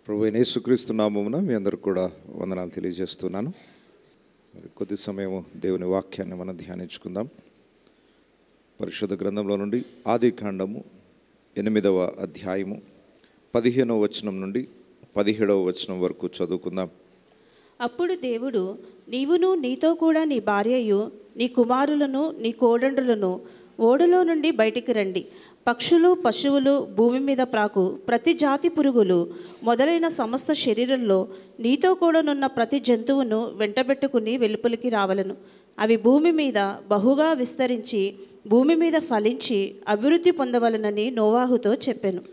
ప్రభువైన యేసుక్రీస్తు నామమున మీ అందరికి కూడా వందనాలు తెలియజేస్తున్నాను. మరి కొద్ది సమయము దేవుని వాక్యాన్ని మనం ధ్యానించుకుందాం. పరిశుద్ధ గ్రంథంలో నుండి ఆదికాండము 8వ అధ్యాయము 15వ వచనం నుండి 17వ వచనం వరకు చదువుకుందాం. అప్పుడు దేవుడు, నీవును నీతో కూడా నీ భార్యయు నీ కుమారులను నీ కోడండ్రులను ఓడలో నుండి బయటికి రండి. పక్షులు, పశువులు, భూమి మీద ప్రాకు ప్రతి జాతి పురుగులు మొదలైన సమస్త శరీరంలో నీతో కూడానున్న ప్రతి జంతువును వెంటబెట్టుకుని వెలుపలికి రావలను. అవి భూమి మీద బహుగా విస్తరించి భూమి మీద ఫలించి అభివృద్ధి పొందవలనని నోవాహుతో చెప్పెను.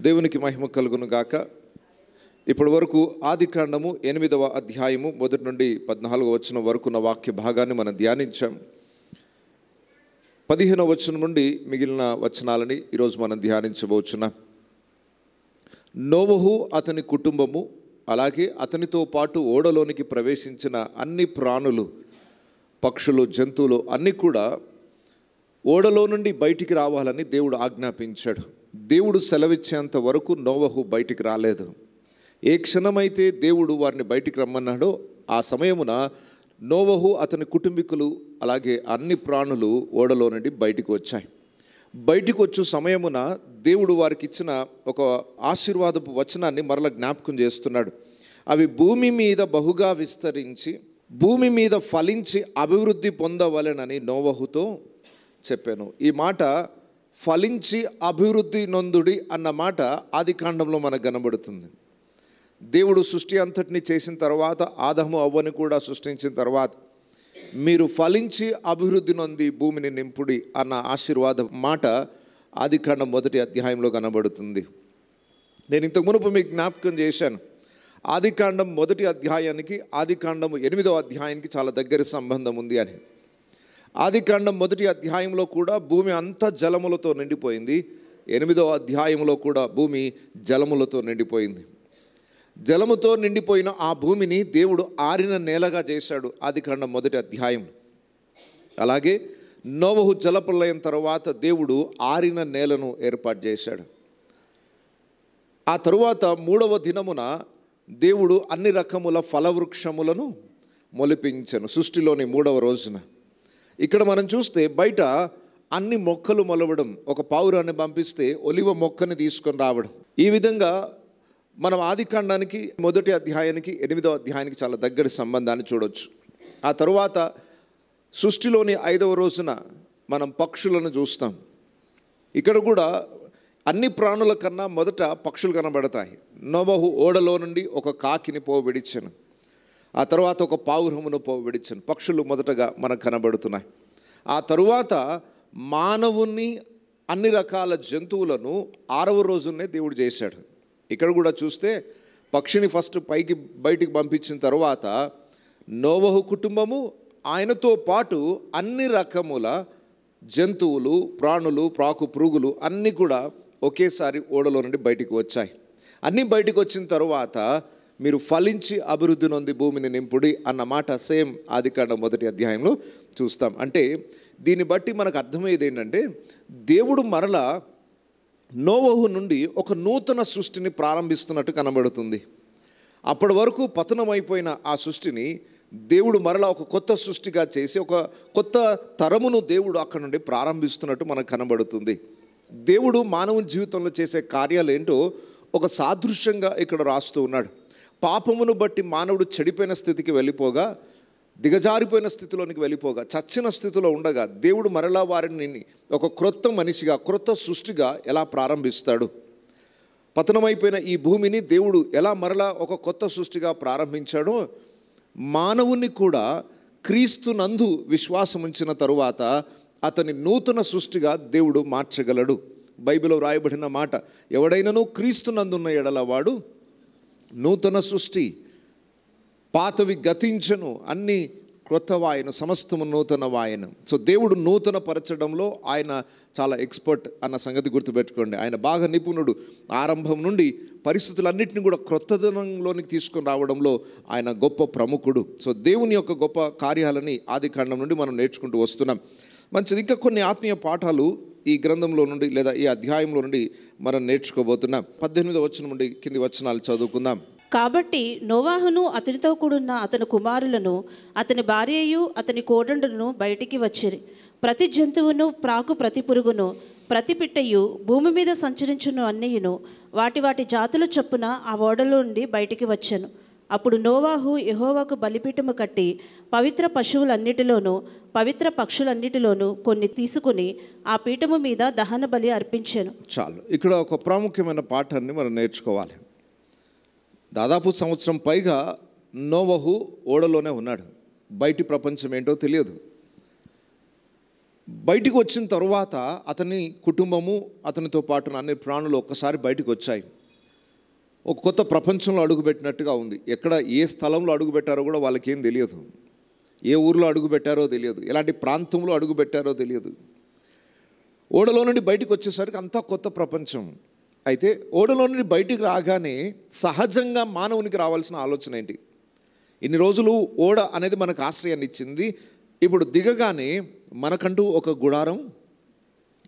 దేవునికి మహిమ కలుగును గాక. ఇప్పటి వరకు ఆదికాండము 8వ అధ్యాయము 1 నుండి 14వ వచనం వరకు ఉన్న వాక్య భాగాన్ని మనం ధ్యానించాం. 15వ వచనం నుండి మిగిలిన వచనాలని ఈరోజు మనం ధ్యానించబోచున్నాం. నోవహు అతని కుటుంబము అలాగే అతనితో పాటు ఓడలోనికి ప్రవేశించిన అన్ని ప్రాణులు, పక్షులు, జంతువులు అన్నీ కూడా ఓడలో నుండి బయటికి రావాలని దేవుడు ఆజ్ఞాపించాడు. దేవుడు సెలవిచ్చేంత వరకు నోవహు బయటికి రాలేదు. ఏ క్షణమైతే దేవుడు వారిని బయటికి రమ్మన్నాడో ఆ సమయమున నోవహు అతని కుటుంబీకులు అలాగే అన్ని ప్రాణులు ఓడలో నుండి బయటికి వచ్చాయి. బయటికి వచ్చు సమయమున దేవుడు వారికి ఇచ్చిన ఒక ఆశీర్వాదపు వచనాన్ని మరల జ్ఞాపకం చేస్తున్నాడు. అవి భూమి మీద బహుగా విస్తరించి భూమి మీద ఫలించి అభివృద్ధి పొందవలెనని నోవహుతో చెప్పాను. ఈ మాట ఫలించి అభివృద్ధి నొందుడి అన్న మాట ఆదికాండంలో మనకు కనబడుతుంది. దేవుడు సృష్టి అంతటిని చేసిన తర్వాత ఆదము అవ్వని కూడా సృష్టించిన తర్వాత మీరు ఫలించి అభివృద్ధి నొంది భూమిని నింపుడి అన్న ఆశీర్వాద మాట ఆదికాండం 1వ అధ్యాయంలో కనబడుతుంది. నేను ఇంతకు మునుపు మీకు జ్ఞాపకం చేశాను. ఆదికాండం 1వ అధ్యాయానికి ఆదికాండం 8వ అధ్యాయానికి చాలా దగ్గర సంబంధం ఉంది అని. ఆదికాండం 1వ అధ్యాయంలో కూడా భూమి అంతా జలములతో నిండిపోయింది. 8వ అధ్యాయంలో కూడా భూమి జలములతో నిండిపోయింది. జలముతో నిండిపోయిన ఆ భూమిని దేవుడు ఆరిన నేలగా చేశాడు ఆదికాండం 1వ అధ్యాయం. అలాగే నోవహు జలప్రలయం తర్వాత దేవుడు ఆరిన నేలను ఏర్పాటు చేశాడు. ఆ తరువాత 3వ దినమున దేవుడు అన్ని రకముల ఫలవృక్షములను మొలిపించెను సృష్టిలోని 3వ రోజున. ఇక్కడ మనం చూస్తే బయట అన్ని మొక్కలు మొలవడం, ఒక పావురాన్ని పంపిస్తే ఒలివ మొక్కని తీసుకొని రావడం, ఈ విధంగా మనం ఆదికాండానికి 1వ అధ్యాయానికి 8వ అధ్యాయానికి చాలా దగ్గర సంబంధాన్ని చూడవచ్చు. ఆ తరువాత సృష్టిలోని 5వ రోజున మనం పక్షులను చూస్తాం. ఇక్కడ కూడా అన్ని ప్రాణుల కన్నా మొదట పక్షులు కనబడతాయి. నోవహు ఓడలో నుండి ఒక కాకిని పోవిడిచెను, ఆ తర్వాత ఒక పావురమును పోవిడిచెను. పక్షులు మొదటగా మనకు కనబడుతున్నాయి. ఆ తరువాత మానవుని అన్ని రకాల జంతువులను 6వ రోజునే దేవుడు చేశాడు. ఇక్కడ కూడా చూస్తే పక్షిని ఫస్ట్ బయటికి పంపించిన తర్వాత నోవహు కుటుంబము ఆయనతో పాటు అన్ని రకముల జంతువులు, ప్రాణులు, ప్రాకు పురుగులు అన్నీ కూడా ఒకేసారి ఓడలో నుండి బయటికి వచ్చాయి. అన్నీ బయటికి వచ్చిన తర్వాత మీరు ఫలించి అభివృద్ధి నొంది భూమిని నింపుడి అన్న మాట సేమ్ ఆదికాండం 1వ అధ్యాయంలో చూస్తాం. అంటే దీన్ని బట్టి మనకు అర్థమయ్యేది ఏంటంటే దేవుడు మరలా నోవహు నుండి ఒక నూతన సృష్టిని ప్రారంభిస్తున్నట్టు కనబడుతుంది. అప్పటి వరకు పతనమైపోయిన ఆ సృష్టిని దేవుడు మరలా ఒక కొత్త సృష్టిగా చేసి ఒక కొత్త తరమును దేవుడు అక్కడ నుండి ప్రారంభిస్తున్నట్టు మనకు కనబడుతుంది. దేవుడు మానవుని జీవితంలో చేసే కార్యాలు ఏంటో ఒక సాదృశ్యంగా ఇక్కడ రాస్తూ ఉన్నాడు. పాపమును బట్టి మానవుడు చెడిపోయిన స్థితికి వెళ్ళిపోగా, దిగజారిపోయిన స్థితిలోనికి వెళ్ళిపోగా, చచ్చిన స్థితిలో ఉండగా దేవుడు మరలా వారిని ఒక క్రొత్త మనిషిగా, క్రొత్త సృష్టిగా ఎలా ప్రారంభిస్తాడు. పతనమైపోయిన ఈ భూమిని దేవుడు ఎలా మరలా ఒక కొత్త సృష్టిగా ప్రారంభించాడో మానవుని కూడా క్రీస్తునందు విశ్వాసం ఉంచిన తరువాత అతని నూతన సృష్టిగా దేవుడు మార్చగలడు. బైబిల్లో రాయబడిన మాట, ఎవడైనను క్రీస్తునందున్న ఎడల వాడు నూతన సృష్టి, పాతవి గతించను, అన్ని క్రొత్తవాయను, సమస్తము నూతన వాయను. సో దేవుడు నూతన పరచడంలో ఆయన చాలా ఎక్స్పర్ట్ అన్న సంగతి గుర్తుపెట్టుకోండి. ఆయన బాగా నిపుణుడు. ఆరంభం నుండి పరిస్థితులన్నింటినీ కూడా క్రొత్తదనంలోనికి తీసుకొని రావడంలో ఆయన గొప్ప ప్రముఖుడు. సో దేవుని యొక్క గొప్ప కార్యాలని ఆదికాండం నుండి మనం నేర్చుకుంటూ వస్తున్నాం. మంచిది. ఇంకా కొన్ని ఆత్మీయ పాఠాలు ఈ గ్రంథంలో నుండి లేదా ఈ అధ్యాయంలో నుండి మనం నేర్చుకోబోతున్నాం. 18వ వచనం నుండి కింది వచనాలు చదువుకుందాం. కాబట్టి నోవాహును అతనితో కూడున్న అతని కుమారులను అతని భార్యయు అతని కోడండును బయటికి వచ్చిరి. ప్రతి జంతువును ప్రాకు ప్రతి పురుగును ప్రతి పిట్టయు భూమి మీద సంచరించును అన్నయ్యను వాటి వాటి జాతుల చొప్పున ఆ ఓడలో నుండి బయటికి వచ్చెను. అప్పుడు నోవాహు యెహోవాకు బలిపీఠము కట్టి పవిత్ర పశువులన్నిటిలోనూ పవిత్ర పక్షులన్నిటిలోనూ కొన్ని తీసుకుని ఆ పీఠము మీద దహన బలి అర్పించెను. చాలు, ఇక్కడ ఒక ప్రాముఖ్యమైన పాఠాన్ని మనం నేర్చుకోవాలి. దాదాపు సంవత్సరం పైగా నోవహు ఓడలోనే ఉన్నాడు. బయటి ప్రపంచం ఏంటో తెలియదు. బయటికి వచ్చిన తరువాత అతని కుటుంబము అతనితో పాటు అన్ని ప్రాణులు ఒక్కసారి బయటికి వచ్చాయి. ఒక కొత్త ప్రపంచంలో అడుగుపెట్టినట్టుగా ఉంది. ఎక్కడ ఏ స్థలంలో అడుగుపెట్టారో కూడా వాళ్ళకేం తెలియదు. ఏ ఊరిలో అడుగుపెట్టారో తెలియదు. ఎలాంటి ప్రాంతంలో అడుగుపెట్టారో తెలియదు. ఓడలో నుండి బయటికి వచ్చేసరికి అంతా కొత్త ప్రపంచం. అయితే ఓడలో నుండి బయటికి రాగానే సహజంగా మానవునికి రావాల్సిన ఆలోచన ఏంటి? ఇన్ని రోజులు ఓడ అనేది మనకు ఆశ్రయాన్ని ఇచ్చింది. ఇప్పుడు దిగగానే మనకంటూ ఒక గుడారం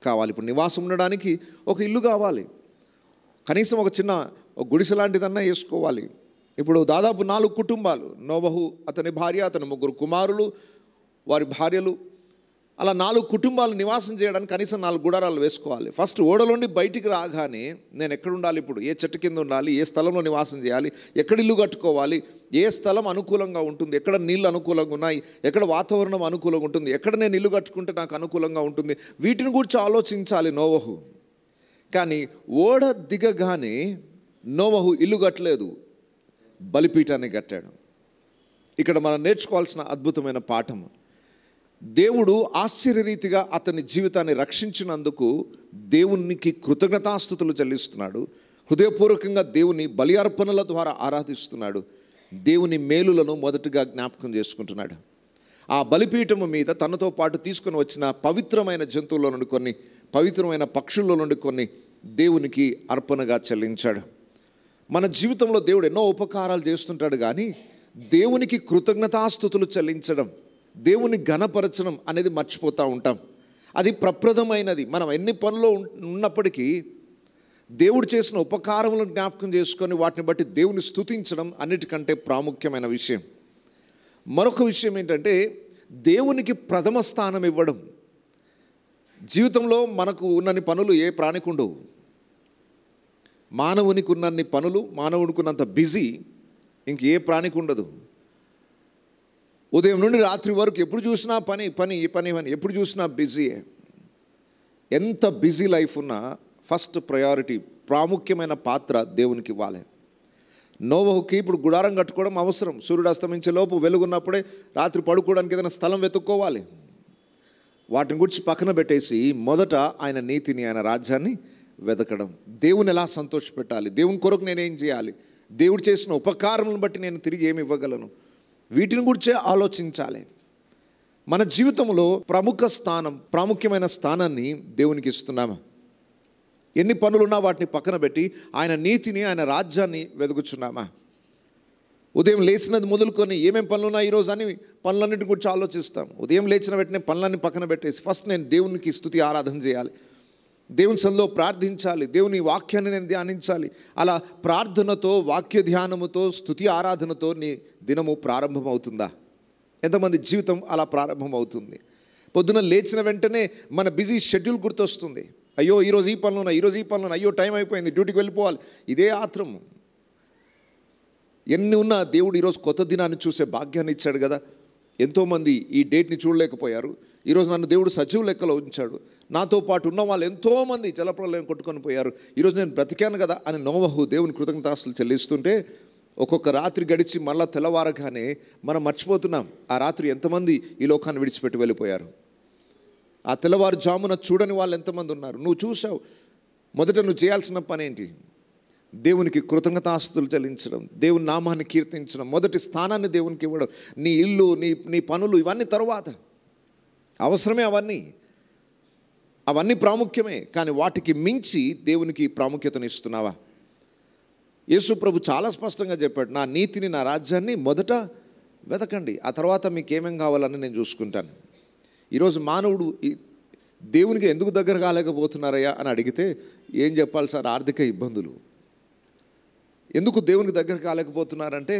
కావాలి. ఇప్పుడు నివాసం ఉండడానికి ఒక ఇల్లు కావాలి. కనీసం ఒక చిన్న గుడిసె లాంటిదన్నా వేసుకోవాలి. ఇప్పుడు దాదాపు 4 కుటుంబాలు, నోవహు, అతని భార్య, అతని 3 కుమారులు, వారి భార్యలు, అలా 4 కుటుంబాలు నివాసం చేయడానికి కనీసం 4 గుడారాలు వేసుకోవాలి. ఫస్ట్ ఓడలోండి బయటికి రాగానే నేను ఎక్కడ ఉండాలి, ఇప్పుడు ఏ చెట్టు కింద ఉండాలి, ఏ స్థలంలో నివాసం చేయాలి, ఎక్కడ ఇల్లు కట్టుకోవాలి, ఏ స్థలం అనుకూలంగా ఉంటుంది, ఎక్కడ నీళ్ళు అనుకూలంగా ఉన్నాయి, ఎక్కడ వాతావరణం అనుకూలంగా ఉంటుంది, ఎక్కడ నేను ఇల్లు కట్టుకుంటే నాకు అనుకూలంగా ఉంటుంది, వీటిని గురించి ఆలోచించాలి నోవహు. కానీ ఓడ దిగగానే నోవహు ఇల్లు కట్టలేదు, బలిపీఠాన్ని కట్టాడు. ఇక్కడ మనం నేర్చుకోవాల్సిన అద్భుతమైన పాఠం, దేవుడు ఆశ్చర్యరీతిగా అతని జీవితాన్ని రక్షించినందుకు దేవునికి కృతజ్ఞతాస్తుతులు చెల్లిస్తున్నాడు. హృదయపూర్వకంగా దేవుని బలి అర్పణల ద్వారా ఆరాధిస్తున్నాడు. దేవుని మేలులను మొదటగా జ్ఞాపకం చేసుకుంటున్నాడు. ఆ బలిపీఠము మీద తనతో పాటు తీసుకొని వచ్చిన పవిత్రమైన జంతువుల నుండి కొన్ని, పవిత్రమైన పక్షుల్లో నుండి కొన్ని దేవునికి అర్పణగా చెల్లించాడు. మన జీవితంలో దేవుడు ఎన్నో ఉపకారాలు చేస్తుంటాడు, కానీ దేవునికి కృతజ్ఞతాస్తుతులు చెల్లించడం, దేవుని ఘనపరచడం అనేది మర్చిపోతూ ఉంటాం. అది ప్రప్రదమైనది. మనం ఎన్ని పనులు ఉన్నప్పటికీ దేవుడు చేసిన ఉపకారములను జ్ఞాపకం చేసుకొని వాటిని బట్టి దేవుని స్తుతించడం అన్నిటికంటే ప్రాముఖ్యమైన విషయం. మరొక విషయం ఏంటంటే దేవునికి ప్రథమ స్థానం ఇవ్వడం. జీవితంలో మనకు ఉన్నన్ని పనులు ఏ ప్రాణికి ఉండవు. మానవునికి ఉన్నన్ని పనులు, మానవునికి ఉన్నంత బిజీ ఇంకే ప్రాణికి ఉండదు. ఉదయం నుండి రాత్రి వరకు ఎప్పుడు చూసినా పని పని పని పని, ఎప్పుడు చూసినా బిజీయే. ఎంత బిజీ లైఫ్ ఉన్నా ఫస్ట్ ప్రయారిటీ, ప్రాముఖ్యమైన పాత్ర దేవునికి ఇవ్వాలి. నోవహుకి ఇప్పుడు గుడారం కట్టుకోవడం అవసరం. సూర్యుడు అస్తమించే లోపు వెలుగున్నప్పుడే రాత్రి పడుకోవడానికి ఏదైనా స్థలం వెతుక్కోవాలి. వాటిని గురించి పక్కన పెట్టేసి మొదట ఆయన నీతిని, ఆయన రాజ్యాన్ని వెతకడం. దేవుని ఎలా సంతోషపెట్టాలి, దేవుని కొరకు నేనేం చేయాలి, దేవుడు చేసిన ఉపకారములను బట్టి నేను తిరిగి ఏమి ఇవ్వగలను, వీటిని గురించే ఆలోచించాలి. మన జీవితంలో ప్రాముఖ్యమైన స్థానాన్ని దేవునికి ఇస్తున్నామా? ఎన్ని పనులున్నా వాటిని పక్కన పెట్టి ఆయన నీతిని, ఆయన రాజ్యాన్ని వెతుకుచున్నామా? ఉదయం లేచినది మొదలుకొని ఏమేం పనులున్నా ఈరోజు అని పనులన్నింటి గురించి ఆలోచిస్తాం. ఉదయం లేచిన వెంటనే పనులన్నీ పక్కన పెట్టేసి ఫస్ట్ నేను దేవునికి స్తుతి ఆరాధన చేయాలి, దేవుని సన్నిధిలో ప్రార్థించాలి, దేవుని వాక్యాన్ని నేను ధ్యానించాలి. అలా ప్రార్థనతో, వాక్య ధ్యానముతో, స్తుతి ఆరాధనతో నీ దినము ప్రారంభమవుతుందా? ఎంతమంది జీవితం అలా ప్రారంభమవుతుంది? పొద్దున లేచిన వెంటనే మన బిజీ షెడ్యూల్ గుర్తొస్తుంది. అయ్యో ఈరోజు ఈ పనులున్నా, ఈరోజు ఈ పనులున్నా, అయ్యో టైం అయిపోయింది, డ్యూటీకి వెళ్ళిపోవాలి, ఇదే ఆత్రము. ఎన్ని ఉన్నా దేవుడు ఈరోజు కొత్త దినాన్ని చూసే భాగ్యాన్ని ఇచ్చాడు కదా. ఎంతోమంది ఈ డేట్ని చూడలేకపోయారు. ఈరోజు నన్ను దేవుడు సజీవ లెక్కలో ఉంచాడు. నాతో పాటు ఉన్న వాళ్ళు ఎంతోమంది జలప్రలయం కొట్టుకొని పోయారు, ఈరోజు నేను బ్రతికాను కదా అని నోవహు దేవుని కృతజ్ఞతాస్తులు చెల్లిస్తుంటే ఒక్కొక్క రాత్రి గడిచి మళ్ళా తెల్లవారగానే మనం మర్చిపోతున్నాం ఆ రాత్రి ఎంతమంది ఈ లోకాన్ని విడిచిపెట్టి వెళ్ళిపోయారు. ఆ తెల్లవారుజామున చూడని వాళ్ళు ఎంతమంది ఉన్నారు. నువ్వు చూసావు. మొదట నువ్వు చేయాల్సిన పని ఏంటి? దేవునికి కృతజ్ఞతాస్తుతులు చెల్లించడం, దేవుని నామాన్ని కీర్తించడం, మొదటి స్థానాన్ని దేవునికి ఇవ్వడం. నీ ఇల్లు, నీ పనులు ఇవన్నీ తరువాత అవసరమే. అవన్నీ ప్రాముఖ్యమే, కానీ వాటికి మించి దేవునికి ప్రాముఖ్యతను ఇస్తున్నావా? యేసు ప్రభు చాలా స్పష్టంగా చెప్పాడు, నా నీతిని, నా రాజ్యాన్ని మొదట వెతకండి, ఆ తర్వాత మీకు ఏమేం కావాలని నేను చూసుకుంటాను. ఈరోజు మానవుడు దేవునికి ఎందుకు దగ్గర కాలేకపోతున్నారయ్యా అని అడిగితే ఏం చెప్పాలి సార్? ఆర్థిక ఇబ్బందులు. ఎందుకు దేవునికి దగ్గర కాలేకపోతున్నారంటే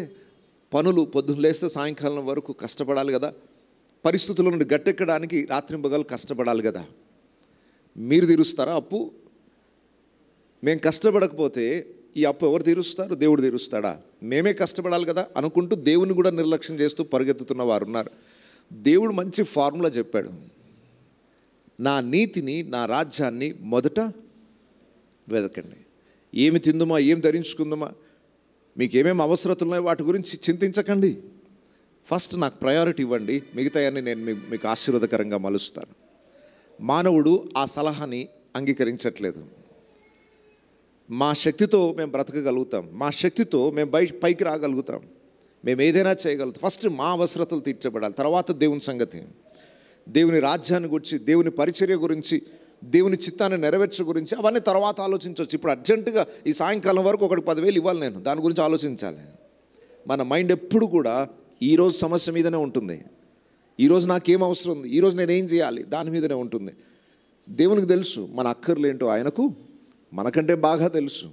పనులు, పొద్దున్న లేస్తే సాయంకాలం వరకు కష్టపడాలి కదా, పరిస్థితుల నుండి గట్టెక్కడానికి రాత్రింబగలు కష్టపడాలి కదా. మీరు తీరుస్తారా అప్పు? మేము కష్టపడకపోతే ఈ అప్పు ఎవరు తీరుస్తారు? దేవుడు తీరుస్తాడా? మేమే కష్టపడాలి కదా అనుకుంటూ దేవుని కూడా నిర్లక్ష్యం చేస్తూ పరిగెత్తుతున్న వారు ఉన్నారు. దేవుడు మంచి ఫార్ములా చెప్పాడు. నా నీతిని, నా రాజ్యాన్ని మొదట వెదకండి. ఏమి తిందుమా, ఏం ధరించుకుందామా, మీకు ఏమేమి అవసరతలు ఉన్నాయో వాటి గురించి చింతించకండి. ఫస్ట్ నాకు ప్రయారిటీ ఇవ్వండి, మిగతాయన్నీ నేను మీకు ఆశీర్వాదకరంగా మలుస్తాను. మానవుడు ఆ సలహాని అంగీకరించట్లేదు. మా శక్తితో మేము బ్రతకగలుగుతాం, మా శక్తితో మేము పైకి రాగలుగుతాం, మేము ఏదైనా చేయగలుగుతాం. ఫస్ట్ మా అవసరతలు తీర్చబడాలి, తర్వాత దేవుని సంగతి, దేవుని రాజ్యాన్ని గురించి, దేవుని పరిచర్య గురించి, దేవుని చిత్తాన్ని నెరవేర్చ గురించి అవన్నీ తర్వాత ఆలోచించవచ్చు. ఇప్పుడు అర్జెంటుగా ఈ సాయంకాలం వరకు ఒకటి 10,000 ఇవ్వాలి, నేను దాని గురించి ఆలోచించాలి. మన మైండ్ ఎప్పుడు కూడా ఈరోజు సమస్య మీదనే ఉంటుంది. ఈరోజు నాకేం అవసరం ఉంది, ఈరోజు నేనేం చేయాలి, దాని మీదనే ఉంటుంది. దేవునికి తెలుసు మన అక్కర్లేంటో, ఆయనకు మనకంటే బాగా తెలుసు.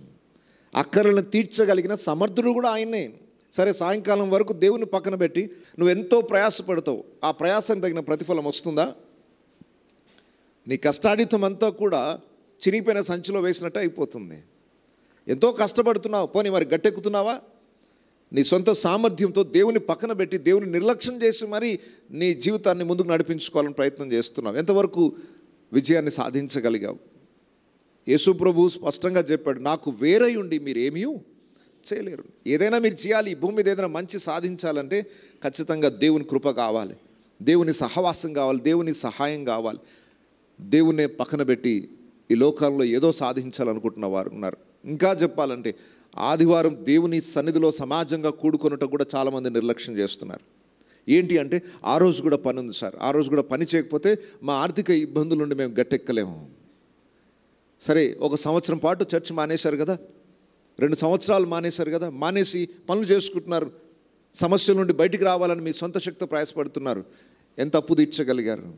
అక్కర్లను తీర్చగలిగిన సమర్థుడు కూడా ఆయనే. సరే, సాయంకాలం వరకు దేవుని పక్కన పెట్టి నువ్వు ఎంతో ప్రయాసపడతావు, ఆ ప్రయాసానికి తగిన ప్రతిఫలం వస్తుందా? నీ కష్టాడితం అంతా కూడా చిరిగిపోయిన సంచిలో వేసినట్టు అయిపోతుంది. ఎంతో కష్టపడుతున్నావు, పోనీ మరి గట్టెక్కుతున్నావా? నీ సొంత సామర్థ్యంతో దేవుని పక్కన పెట్టి దేవుని నిర్లక్ష్యం చేసి మరి నీ జీవితాన్ని ముందుకు నడిపించుకోవాలని ప్రయత్నం చేస్తున్నావు. ఎంతవరకు విజయాన్ని సాధించగలిగావు? యేసు ప్రభువు స్పష్టంగా చెప్పాడు, నాకు వేరై ఉండి మీరు ఏమీ చేయలేరు. ఏదైనా మీరు చేయాలి, ఈ భూమి మీద ఏదైనా మంచి సాధించాలంటే ఖచ్చితంగా దేవుని కృప కావాలి, దేవుని సహవాసం కావాలి, దేవుని సహాయం కావాలి. దేవునే పక్కన పెట్టి ఈ లోకంలో ఏదో సాధించాలనుకుంటున్న వారు ఉన్నారు. ఇంకా చెప్పాలంటే ఆదివారం దేవుని సన్నిధిలో సమాజంగా కూడుకొనుట కూడా చాలామంది నిర్లక్ష్యం చేస్తున్నారు. ఏంటి అంటే, ఆ రోజు కూడా పని ఉంది సార్, ఆ రోజు కూడా పని చేయకపోతే మా ఆర్థిక ఇబ్బందుల నుండి మేము గట్టెక్కలేము. సరే, 1 సంవత్సరం పాటు చర్చ్ మానేశారు కదా, 2 సంవత్సరాలు మానేశారు కదా, మానేసి పనులు చేసుకుంటున్నారు, సమస్యల నుండి బయటికి రావాలని మీ సొంత శక్తితో ప్రయాసపడుతున్నారు. ఎంత అప్పు తీర్చగలిగారు?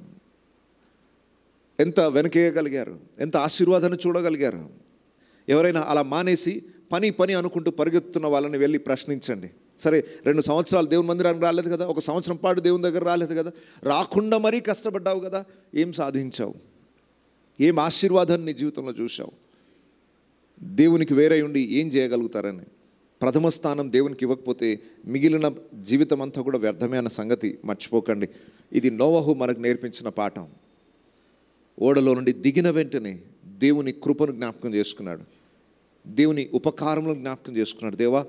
ఎంత వెనకేయగలిగారు? ఎంత ఆశీర్వాదాన్ని చూడగలిగారు? ఎవరైనా అలా మానేసి పని అనుకుంటూ పరిగెత్తున్న వాళ్ళని వెళ్ళి ప్రశ్నించండి. సరే, 2 సంవత్సరాలు దేవుని మందిరానికి రాలేదు కదా, 1 సంవత్సరం పాటు దేవుని దగ్గర రాలేదు కదా, రాకుండా మరీ కష్టపడ్డావు కదా, ఏం సాధించావు? ఏం ఆశీర్వాదాన్ని నీ జీవితంలో చూసావు? దేవునికి వేరే ఉండి ఏం చేయగలుగుతారని. ప్రథమ స్థానం దేవునికి ఇవ్వకపోతే మిగిలిన జీవితం అంతా కూడా వ్యర్థమే అన్న సంగతి మర్చిపోకండి. ఇది నోవహు మనకు నేర్పించిన పాఠం. ఓడలో నుండి దిగిన వెంటనే దేవుని కృపను జ్ఞాపకం చేసుకున్నాడు, దేవుని ఉపకారములను జ్ఞాపకం చేసుకున్నాడు. దేవా,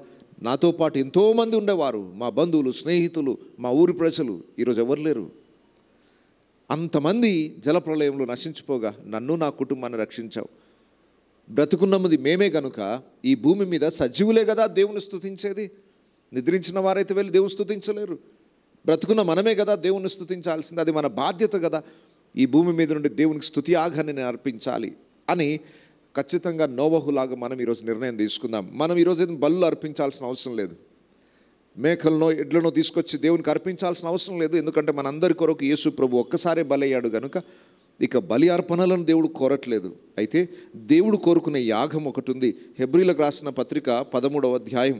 నాతో పాటు ఎంతోమంది ఉండేవారు, మా బంధువులు, స్నేహితులు, మా ఊరి ప్రజలు, ఈరోజు ఎవరు లేరు. అంతమంది జలప్రలయంలో నశించిపోగా నన్ను, నా కుటుంబాన్ని రక్షించావు. బ్రతుకున్నది మేమే కనుక ఈ భూమి మీద సజీవులే కదా దేవుని స్తుతించేది. నిద్రించిన వారైతే వెళ్ళి దేవుని స్తుతించలేరు. బ్రతుకున్న మనమే కదా దేవుని స్తుతించాల్సింది, అది మన బాధ్యత కదా. ఈ భూమి మీద నుండి దేవునికి స్తుతి యాగాన్ని నేను అర్పించాలి అని ఖచ్చితంగా నోవహులాగా మనం ఈరోజు నిర్ణయం తీసుకుందాం. మనం ఈరోజు బలులు అర్పించాల్సిన అవసరం లేదు, మేకలనో ఎడ్లనో తీసుకొచ్చి దేవునికి అర్పించాల్సిన అవసరం లేదు. ఎందుకంటే మనందరి కొరకు యేసు ప్రభు ఒక్కసారే బలయ్యాడు కనుక ఇక బలి అర్పణలను దేవుడు కోరట్లేదు. అయితే దేవుడు కోరుకునే యాగం ఒకటి ఉంది. హెబ్రీలకు రాసిన పత్రిక 13వ అధ్యాయం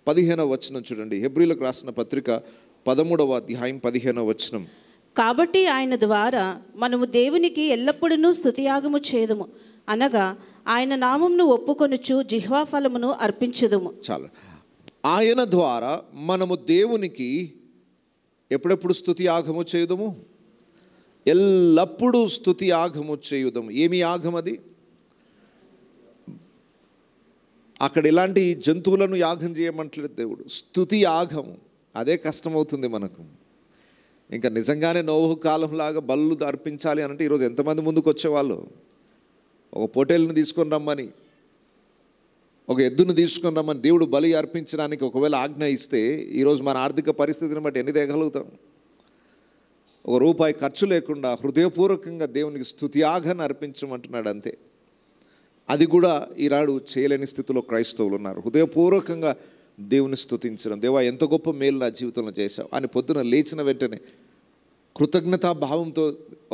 15వ వచనం చూడండి. హెబ్రీలకు రాసిన పత్రిక 13వ అధ్యాయం 15వ వచనం. కాబట్టి ఆయన ద్వారా మనము దేవునికి ఎల్లప్పుడూ స్తుతియాగము చేదుము, అనగా ఆయన నామమును ఒప్పుకొనుచు జిహ్వా ఫలమును అర్పించుదుము. చాలు. ఆయన ద్వారా మనము దేవునికి ఎప్పుడెప్పుడు స్తుతి యాగము చేయుదము? ఎల్లప్పుడూ స్తుతి యాగము చేయుదము. ఏమి యాగం అది? అక్కడ ఎలాంటి జంతువులను యాగం చేయమంటలేదు దేవుడు, స్తుతి యాగము. అదే కష్టమవుతుంది మనకు. ఇంకా నిజంగానే నోవహు కాలంలాగా బలులు అర్పించాలి అంటే ఈరోజు ఎంతమంది ముందుకు వచ్చేవాళ్ళు? ఒక పొటేలును తీసుకొని రమ్మని, ఒక ఎద్దును తీసుకొని రమ్మని దేవుడు బలి అర్పించడానికి ఒకవేళ ఆజ్ఞ ఇస్తే ఈరోజు మన ఆర్థిక పరిస్థితిని బట్టి ఎన్ని తేగలుగుతాం? ₹1 ఖర్చు లేకుండా హృదయపూర్వకంగా దేవునికి స్తుతియాగాన్ని అర్పించమంటున్నాడు అంతే. అది కూడా ఈనాడు చేయలేని స్థితిలో క్రైస్తవులు ఉన్నారు. హృదయపూర్వకంగా దేవుని స్తుతించడం, దేవా ఎంత గొప్ప మేలు నా జీవితంలో చేశావు అని పొద్దున లేచిన వెంటనే కృతజ్ఞతా భావంతో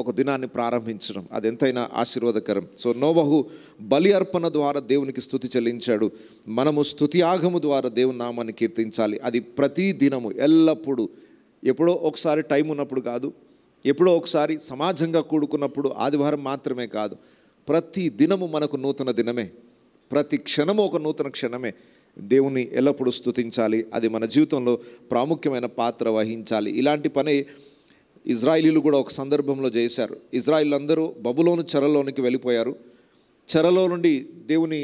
ఒక దినాన్ని ప్రారంభించడం అది ఎంతైనా ఆశీర్వాదకరం. సో నోవహు బలి అర్పణ ద్వారా దేవునికి స్తుతి చెల్లించాడు. మనము స్తుతి యాగము ద్వారా దేవుని నామాన్ని కీర్తించాలి. అది ప్రతి దినము ఎల్లప్పుడూ, ఎప్పుడో ఒకసారి టైం ఉన్నప్పుడు కాదు, ఎప్పుడో ఒకసారి సమాజంగా కూడుకున్నప్పుడు, ఆదివారం మాత్రమే కాదు, ప్రతి దినము మనకు నూతన దినమే, ప్రతి క్షణము ఒక నూతన క్షణమే. దేవుని ఎల్లప్పుడూ స్తుతించాలి. అది మన జీవితంలో ప్రాముఖ్యమైన పాత్ర వహించాలి. ఇలాంటి పని ఇజ్రాయిలీలు కూడా ఒక సందర్భంలో చేశారు. ఇజ్రాయిల్ అందరూ బబులోను చెరలోనికి వెళ్ళిపోయారు. చెరలో నుండి దేవుని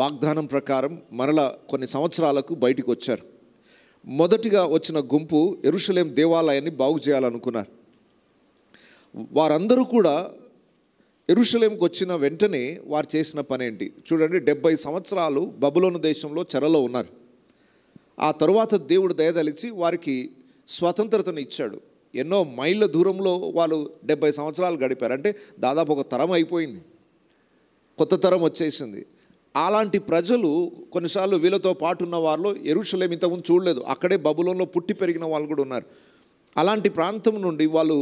వాగ్దానం ప్రకారం మరలా కొన్ని సంవత్సరాలకు బయటికి వచ్చారు. మొదటిగా వచ్చిన గుంపు యెరూషలేం దేవాలయాన్ని బాగు చేయాలనుకున్నారు. వారందరూ కూడా యెరూషలేంకి వచ్చిన వెంటనే వారు చేసిన పని ఏంటి చూడండి. 70 సంవత్సరాలు బబులోను దేశంలో చెరలో ఉన్నారు. ఆ తరువాత దేవుడు దయదలిచి వారికి స్వతంత్రతను ఇచ్చాడు. ఎన్నో మైళ్ళ దూరంలో వాళ్ళు 70 సంవత్సరాలు గడిపారు. అంటే దాదాపు ఒక తరం అయిపోయింది, కొత్త తరం వచ్చేసింది. అలాంటి ప్రజలు కొన్నిసార్లు వీళ్ళతో పాటు ఉన్న వాళ్ళు యెరూషలేం ఇంతకుముందు చూడలేదు, అక్కడే బబులోన్లో పుట్టి పెరిగిన వాళ్ళు కూడా ఉన్నారు. అలాంటి ప్రాంతం నుండి వాళ్ళు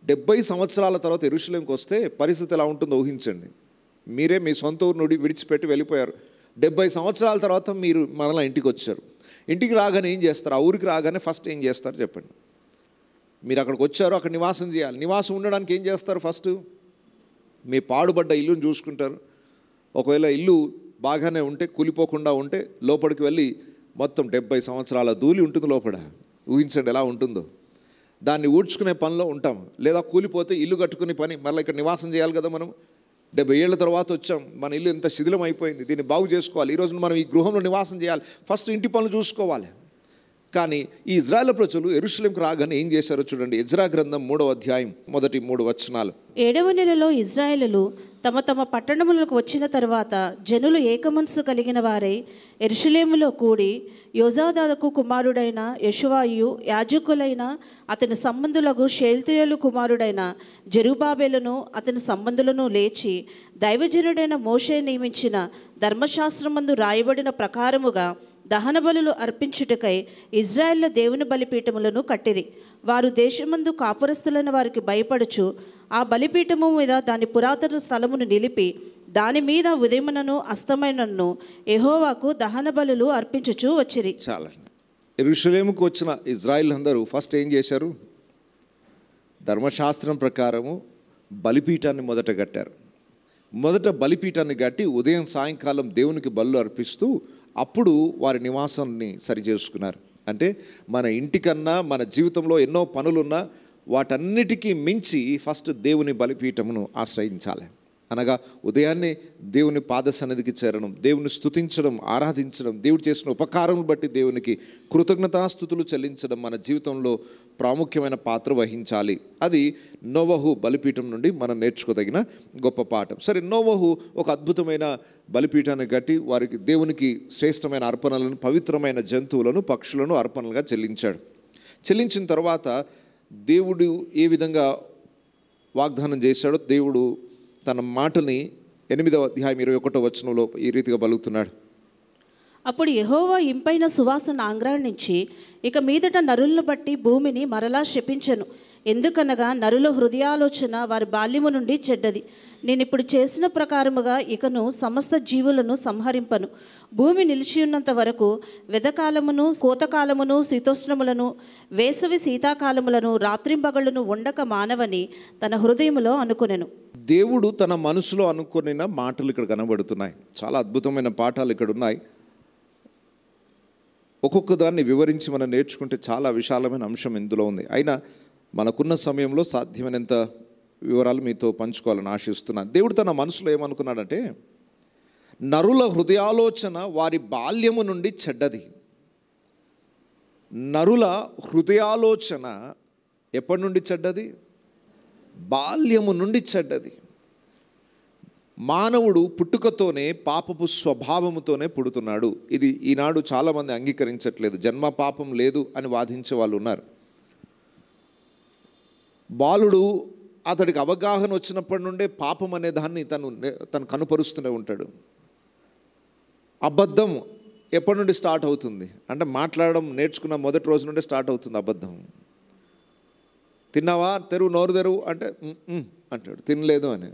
70 సంవత్సరాల తర్వాత యెరూషలేంకి వస్తే పరిస్థితి ఎలా ఉంటుందో ఊహించండి. మీరే మీ సొంత ఊరు నుండి విడిచిపెట్టి వెళ్ళిపోయారు. 70 సంవత్సరాల తర్వాత మీరు మరలా ఇంటికి వచ్చారు. ఇంటికి రాగానే ఏం చేస్తారు? ఆ ఊరికి రాగానే ఫస్ట్ ఏం చేస్తారు చెప్పండి? మీరు అక్కడికి వచ్చారు, అక్కడ నివాసం చేయాలి. నివాసం ఉండడానికి ఏం చేస్తారు? ఫస్ట్ మీ పాడుబడ్డ ఇల్లుని చూసుకుంటారు. ఒకవేళ ఇల్లు బాగానే ఉంటే, కూలిపోకుండా ఉంటే లోపలికి వెళ్ళి మొత్తం 70 సంవత్సరాల ధూళి ఉంటుంది లోపల. ఊహించండి ఎలా ఉంటుందో. దాన్ని ఊడ్చుకునే పనిలో ఉంటాం. లేదా కూలిపోతే ఇల్లు కట్టుకునే పని, మళ్ళీ ఇక్కడ నివాసం చేయాలి కదా. మనం 70 ఏళ్ళ తర్వాత వచ్చాం, మన ఇల్లు ఎంత శిథిలం అయిపోయింది, దీన్ని బాగు చేసుకోవాలి. ఈరోజు మనం ఈ గృహంలో నివాసం చేయాలి, ఫస్ట్ ఇంటి పనులు చూసుకోవాలి. కానీ ఈ ఇజ్రాయేల్ ప్రజలు యెరూషలేంకి రాగానే ఏం చేశారో చూడండి. ఎజ్రా గ్రంథం 3వ అధ్యాయం మొదటి 3 వచనాలు. 7వ నెలలో ఇజ్రాయేలులు తమ తమ పట్టణములకు వచ్చిన తర్వాత జనులు ఏకమనస్సు కలిగిన వారై యెరూషలేములో కూడి యోజాదాకు కుమారుడైన యెషువాయు, యాజకులైన అతని సంబంధులకు షేల్తీయేలు కుమారుడైన జెరుబాబెలును అతని సంబంధులను లేచి దైవజనుడైన మోషే నియమించిన ధర్మశాస్త్రమందు రాయబడిన ప్రకారముగా దహన బలులు అర్పించుటకై ఇజ్రాయేళ్ల దేవుని బలిపీఠములను కట్టిరి. వారు దేశమందు కాపురస్తులైన వారికి భయపడుచు ఆ బలిపీఠము మీద దాని పురాతన స్థలమును నిలిపి దాని మీద ఉదయమునను అస్తమైనను యెహోవాకు దహన బలులు అర్పించుచు వచ్చిరి. చాలా యెరూషలేముకు వచ్చిన ఇజ్రాయిల్ అందరూ ఫస్ట్ ఏం చేశారు? ధర్మశాస్త్రం ప్రకారము బలిపీఠాన్ని మొదట కట్టారు. మొదట బలిపీఠాన్ని కట్టి ఉదయం సాయంకాలం దేవునికి బలులు అర్పిస్తూ అప్పుడు వారి నివాసాన్ని సరిచేసుకున్నారు. అంటే మన ఇంటికన్నా మన జీవితంలో ఎన్నో పనులున్నా వాటన్నిటికీ మించి ఫస్ట్ దేవుని బలిపీఠమును ఆశ్రయించాలి. అనగా ఉదయాన్నే దేవుని పాద సన్నిధికి చేరడం, దేవుని స్తుతించడం, ఆరాధించడం, దేవుడు చేసిన ఉపకారం బట్టి దేవునికి కృతజ్ఞతాస్తుతులు చెల్లించడం మన జీవితంలో ప్రాముఖ్యమైన పాత్ర వహించాలి. అది నోవహు బలిపీఠం నుండి మనం నేర్చుకోదగిన గొప్ప పాఠం. సరే, నోవహు ఒక అద్భుతమైన బలిపీఠాన్ని కట్టి వారికి దేవునికి శ్రేష్టమైన అర్పణలను, పవిత్రమైన జంతువులను, పక్షులను అర్పణలుగా చెల్లించాడు. చెల్లించిన తర్వాత దేవుడు ఏ విధంగా వాగ్దానం చేశాడో దేవుడు తన మాటని 8వ అధ్యాయం 21వ వచనంలో ఈ రీతిగా పలుకుతున్నాడు. అప్పుడు యెహోవా ఇంపైన సువాసన ఆంగ్రాణించి ఇక మీదట నరులను బట్టి భూమిని మరలా శపించెను. ఎందుకనగా నరుల హృదయాలోచన వారి బాల్యము నుండి చెడ్డది. నేను ఇప్పుడు చేసిన ప్రకారముగా ఇకను సమస్త జీవులను సంహరింపను. భూమి నిలిచియున్నంత వరకు వెదకాలమును, కోతకాలమును, శీతోష్ణములను, వేసవి శీతాకాలములను, రాత్రింబగళ్ళను ఉండక మానవని తన హృదయములో అనుకొనెను. దేవుడు తన మనసులో అనుకున్న మాటలు ఇక్కడ కనబడుతున్నాయి. చాలా అద్భుతమైన పాఠాలు ఇక్కడ ఉన్నాయి. ఒక్కొక్క దాన్ని వివరించి మనం నేర్చుకుంటే చాలా విశాలమైన అంశం ఇందులో ఉంది. అయినా మనకున్న సమయంలో సాధ్యమైనంత వివరాలు మీతో పంచుకోవాలని ఆశిస్తున్నాను. దేవుడు తన మనసులో ఏమనుకున్నాడంటే, నరుల హృదయాలోచన వారి బాల్యము నుండి చెడ్డది. నరుల హృదయాలోచన ఎప్పటి నుండి చెడ్డది? బాల్యము నుండి చెడ్డది. మానవుడు పుట్టుకతోనే పాపపు స్వభావముతోనే పుడుతున్నాడు. ఇది ఈనాడు చాలామంది అంగీకరించట్లేదు. జన్మ పాపం లేదు అని వాదించే వాళ్ళు ఉన్నారు. బాలుడు అతడికి అవగాహన వచ్చినప్పటి నుండే పాపం అనే దాన్ని తను కనుపరుస్తూనే ఉంటాడు. అబద్ధం ఎప్పటి నుండి స్టార్ట్ అవుతుంది అంటే, మాట్లాడడం నేర్చుకున్న మొదటి రోజు నుండే స్టార్ట్ అవుతుంది అబద్ధం. తిన్నావా, నోరు తెరువు అంటే అంటాడు, తినలేదు అని.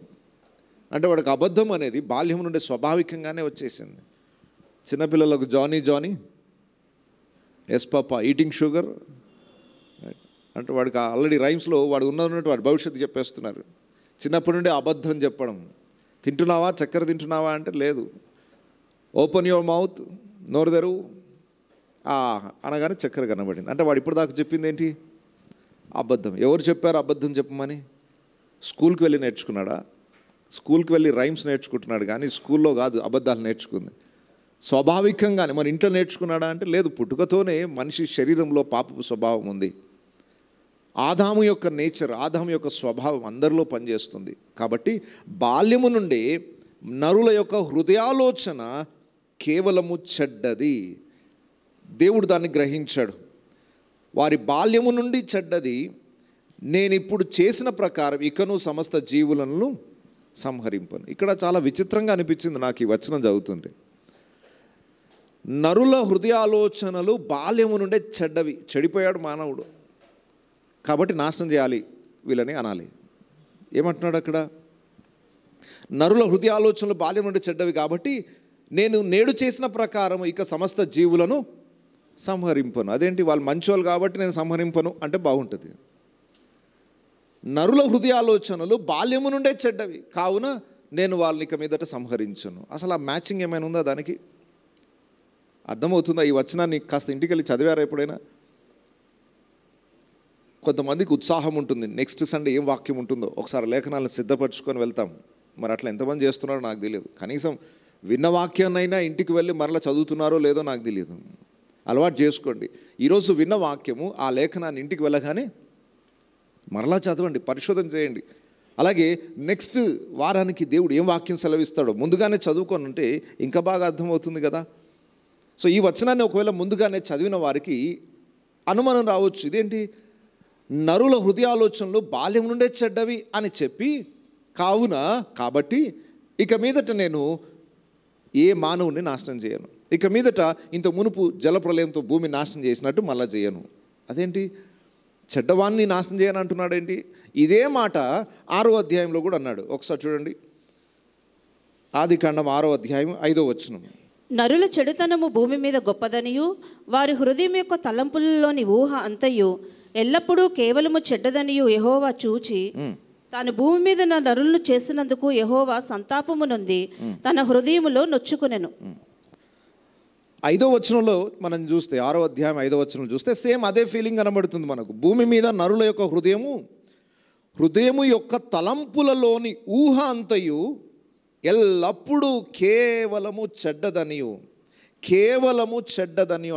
అంటే వాడికి అబద్ధం అనేది బాల్యం నుండి స్వాభావికంగానే వచ్చేసింది. చిన్నపిల్లలకు Johnny yes papa eating sugar అంటే వాడికి ఆల్రెడీ రైమ్స్లో వాడు ఉన్నట్టు వాడి భవిష్యత్తు చెప్పేస్తున్నారు. చిన్నప్పటి నుండి అబద్ధం చెప్పడం. తింటున్నావా, చక్కెర తింటున్నావా అంటే లేదు. ఓపెన్ యువర్ మౌత్, నోరు తెరువు అనగానే చక్కెర కనబడింది. అంటే వాడు ఇప్పుడు దాకా చెప్పింది ఏంటి? అబద్ధం. ఎవరు చెప్పారు అబద్ధం చెప్పమని? స్కూల్కి వెళ్ళి నేర్చుకున్నాడా? స్కూల్కి వెళ్ళి రైమ్స్ నేర్చుకుంటున్నాడు, కానీ స్కూల్లో కాదు అబద్ధాలు నేర్చుకుంది. స్వాభావికంగానే మన ఇంట్లో నేర్చుకున్నాడా అంటే లేదు. పుట్టుకతోనే మనిషి శరీరంలో పాపపు స్వభావం ఉంది. ఆదాము యొక్క నేచర్, ఆదాము యొక్క స్వభావం అందరిలో పనిచేస్తుంది. కాబట్టి బాల్యము నుండి నరుల యొక్క హృదయాలోచన కేవలము చెడ్డది. దేవుడు దాన్ని గ్రహించాడు. వారి బాల్యము నుండి చెడ్డది. నేను ఇప్పుడు చేసిన ప్రకారం ఇకను సమస్త జీవులను సంహరింపను. ఇక్కడ చాలా విచిత్రంగా అనిపించింది నాకు ఈ వచనం చదువుతుంటే. నరుల హృదయాలోచనలు బాల్యము నుండే చెడ్డవి. చెడిపోయాడు మానవుడు, కాబట్టి నాశనం చేయాలి వీళ్ళని అనాలి. ఏమంటున్నాడు అక్కడ? నరుల హృదయాలోచనలు బాల్యం నుండి చెడ్డవి కాబట్టి నేను నేడు చేసిన ప్రకారం ఇక సమస్త జీవులను సంహరింపను. అదేంటి, వాళ్ళు మంచోళ్ళు కాబట్టి నేను సంహరింపను అంటే బాగుంటుంది. నరుల హృదయాలోచనలు బాల్యము నుండే చెడ్డవి కావున నేను వాళ్ళని ఇక మీదట సంహరించను. అసలు ఆ మ్యాచింగ్ ఏమైనా ఉందా? దానికి అర్థమవుతుందా? ఈ వచనాన్ని కాస్త ఇంటికి వెళ్ళి చదివారా ఎప్పుడైనా? కొంతమందికి ఉత్సాహం ఉంటుంది, నెక్స్ట్ సండే ఏం వాక్యం ఉంటుందో ఒకసారి లేఖనాలను సిద్ధపరచుకొని వెళ్తాం. మరి అట్లా ఎంతమంది చేస్తున్నారో నాకు తెలియదు. కనీసం విన్న వాక్యాన్నైనా ఇంటికి వెళ్ళి మరలా చదువుతున్నారో లేదో నాకు తెలియదు. అలవాటు చేసుకోండి. ఈరోజు విన్న వాక్యము ఆ లేఖనాన్ని ఇంటికి వెళ్ళగానే మరలా చదవండి, పరిశోధన చేయండి. అలాగే నెక్స్ట్ వారానికి దేవుడు ఏం వాక్యం సెలవిస్తాడో ముందుగానే చదువుకొని ఉంటే ఇంకా బాగా అర్థమవుతుంది కదా. సో ఈ వచనాన్ని ఒకవేళ ముందుగానే చదివిన వారికి అనుమానం రావచ్చు, ఇదేంటి నరుల హృదయాలోచనలు బాల్యం నుండే చెడ్డవి అని చెప్పి కాబట్టి ఇక మీదట నేను ఏ మానవుని నాశనం చేయను. ఇక మీదట ఇంత మునుపు జలప్రలయంతో భూమి నాశనం చేసినట్టు మళ్ళా చేయను. అదేంటి, చెడ్డవాన్ని నాశనం చేయను అంటున్నాడు ఏంటి? ఇదే మాట 6వ అధ్యాయంలో కూడా అన్నాడు. ఒకసారి చూడండి, ఆదికాండం 6వ అధ్యాయం 5వ వచనం. నరుల చెడుతనము భూమి మీద గొప్పదనియు వారి హృదయం యొక్క తలంపులలోని ఊహ అంతయు ఎల్లప్పుడూ కేవలము చెడ్డదనియు యెహోవా చూచి తాను భూమి మీద నా నరులను చేసినందుకు యెహోవా సంతాపము నొంది తన హృదయములో నొచ్చుకునెను. 5వ వచనంలో మనం చూస్తే, 6వ అధ్యాయం 5వ వచనం చూస్తే సేమ్ అదే ఫీలింగ్ కనబడుతుంది మనకు. భూమి మీద నరుల యొక్క హృదయము యొక్క తలంపులలోని ఊహ అంతయు ఎల్లప్పుడూ కేవలము చెడ్డదనియు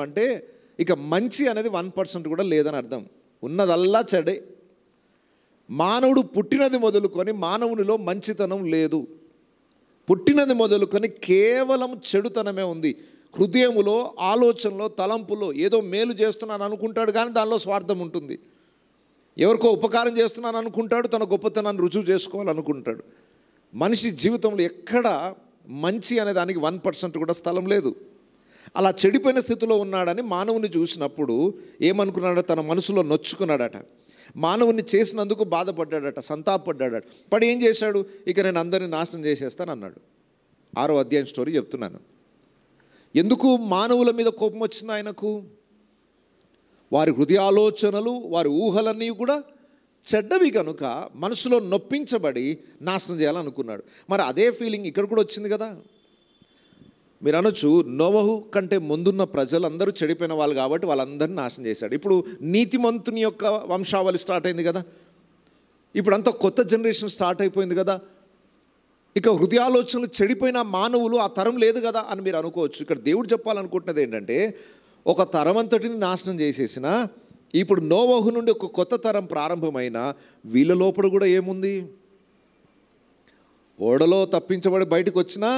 అంటే ఇక మంచి అనేది 1% కూడా లేదని అర్థం. ఉన్నదల్లా చెడే. మానవుడు పుట్టినది మొదలుకొని మానవునిలో మంచితనం లేదు. పుట్టినది మొదలుకొని కేవలం చెడుతనమే ఉంది. హృదయములో, ఆలోచనలో, తలంపులో ఏదో మేలు చేస్తున్నాను అనుకుంటాడు, కానీ దానిలో స్వార్థం ఉంటుంది. ఎవరికో ఉపకారం చేస్తున్నాను అనుకుంటాడు, తన గొప్పతనాన్ని రుజువు చేసుకోవాలనుకుంటాడు. మనిషి జీవితంలో ఎక్కడ మంచి అనే దానికి 1% కూడా స్థలం లేదు. అలా చెడిపోయిన స్థితిలో ఉన్నాడని మానవుని చూసినప్పుడు ఏమనుకున్నాడో, తన మనసులో నొచ్చుకున్నాడట. మానవుని చేసినందుకు బాధపడ్డాడట, సంతాపడ్డాడట. పడి ఏం చేశాడు? ఇక నేను అందరినీ నాశనం చేసేస్తాను అన్నాడు. 6వ అధ్యాయం స్టోరీ చెప్తున్నాను. ఎందుకు మానవుల మీద కోపం వచ్చింది ఆయనకు? వారి హృదయాలోచనలు, వారి ఊహలన్నీ కూడా చెడ్డవి కనుక మనసులో నొప్పించబడి నాశనం చేయాలనుకున్నాడు. మరి అదే ఫీలింగ్ ఇక్కడ కూడా వచ్చింది కదా. మీరు అనొచ్చు, నోవహు కంటే ముందున్న ప్రజలందరూ చెడిపోయిన వాళ్ళు కాబట్టి వాళ్ళందరినీ నాశనం చేశాడు. ఇప్పుడు నీతిమంతుని యొక్క వంశావళి స్టార్ట్ అయింది కదా. ఇప్పుడు అంతా కొత్త జనరేషన్ స్టార్ట్ అయిపోయింది కదా. ఇక హృదయాలోచనలు చెడిపోయిన మానవులు ఆ తరం లేదు కదా అని మీరు అనుకోవచ్చు. ఇక్కడ దేవుడు చెప్పాలనుకుంటున్నది ఏంటంటే, ఒక తరం అంతటిని నాశనం చేసేసిన ఇప్పుడు నోవహు నుండి ఒక కొత్త తరం ప్రారంభమైన వీళ్ళ లోపల కూడా ఏముంది? ఓడలో తప్పించబడి బయటకు వచ్చినా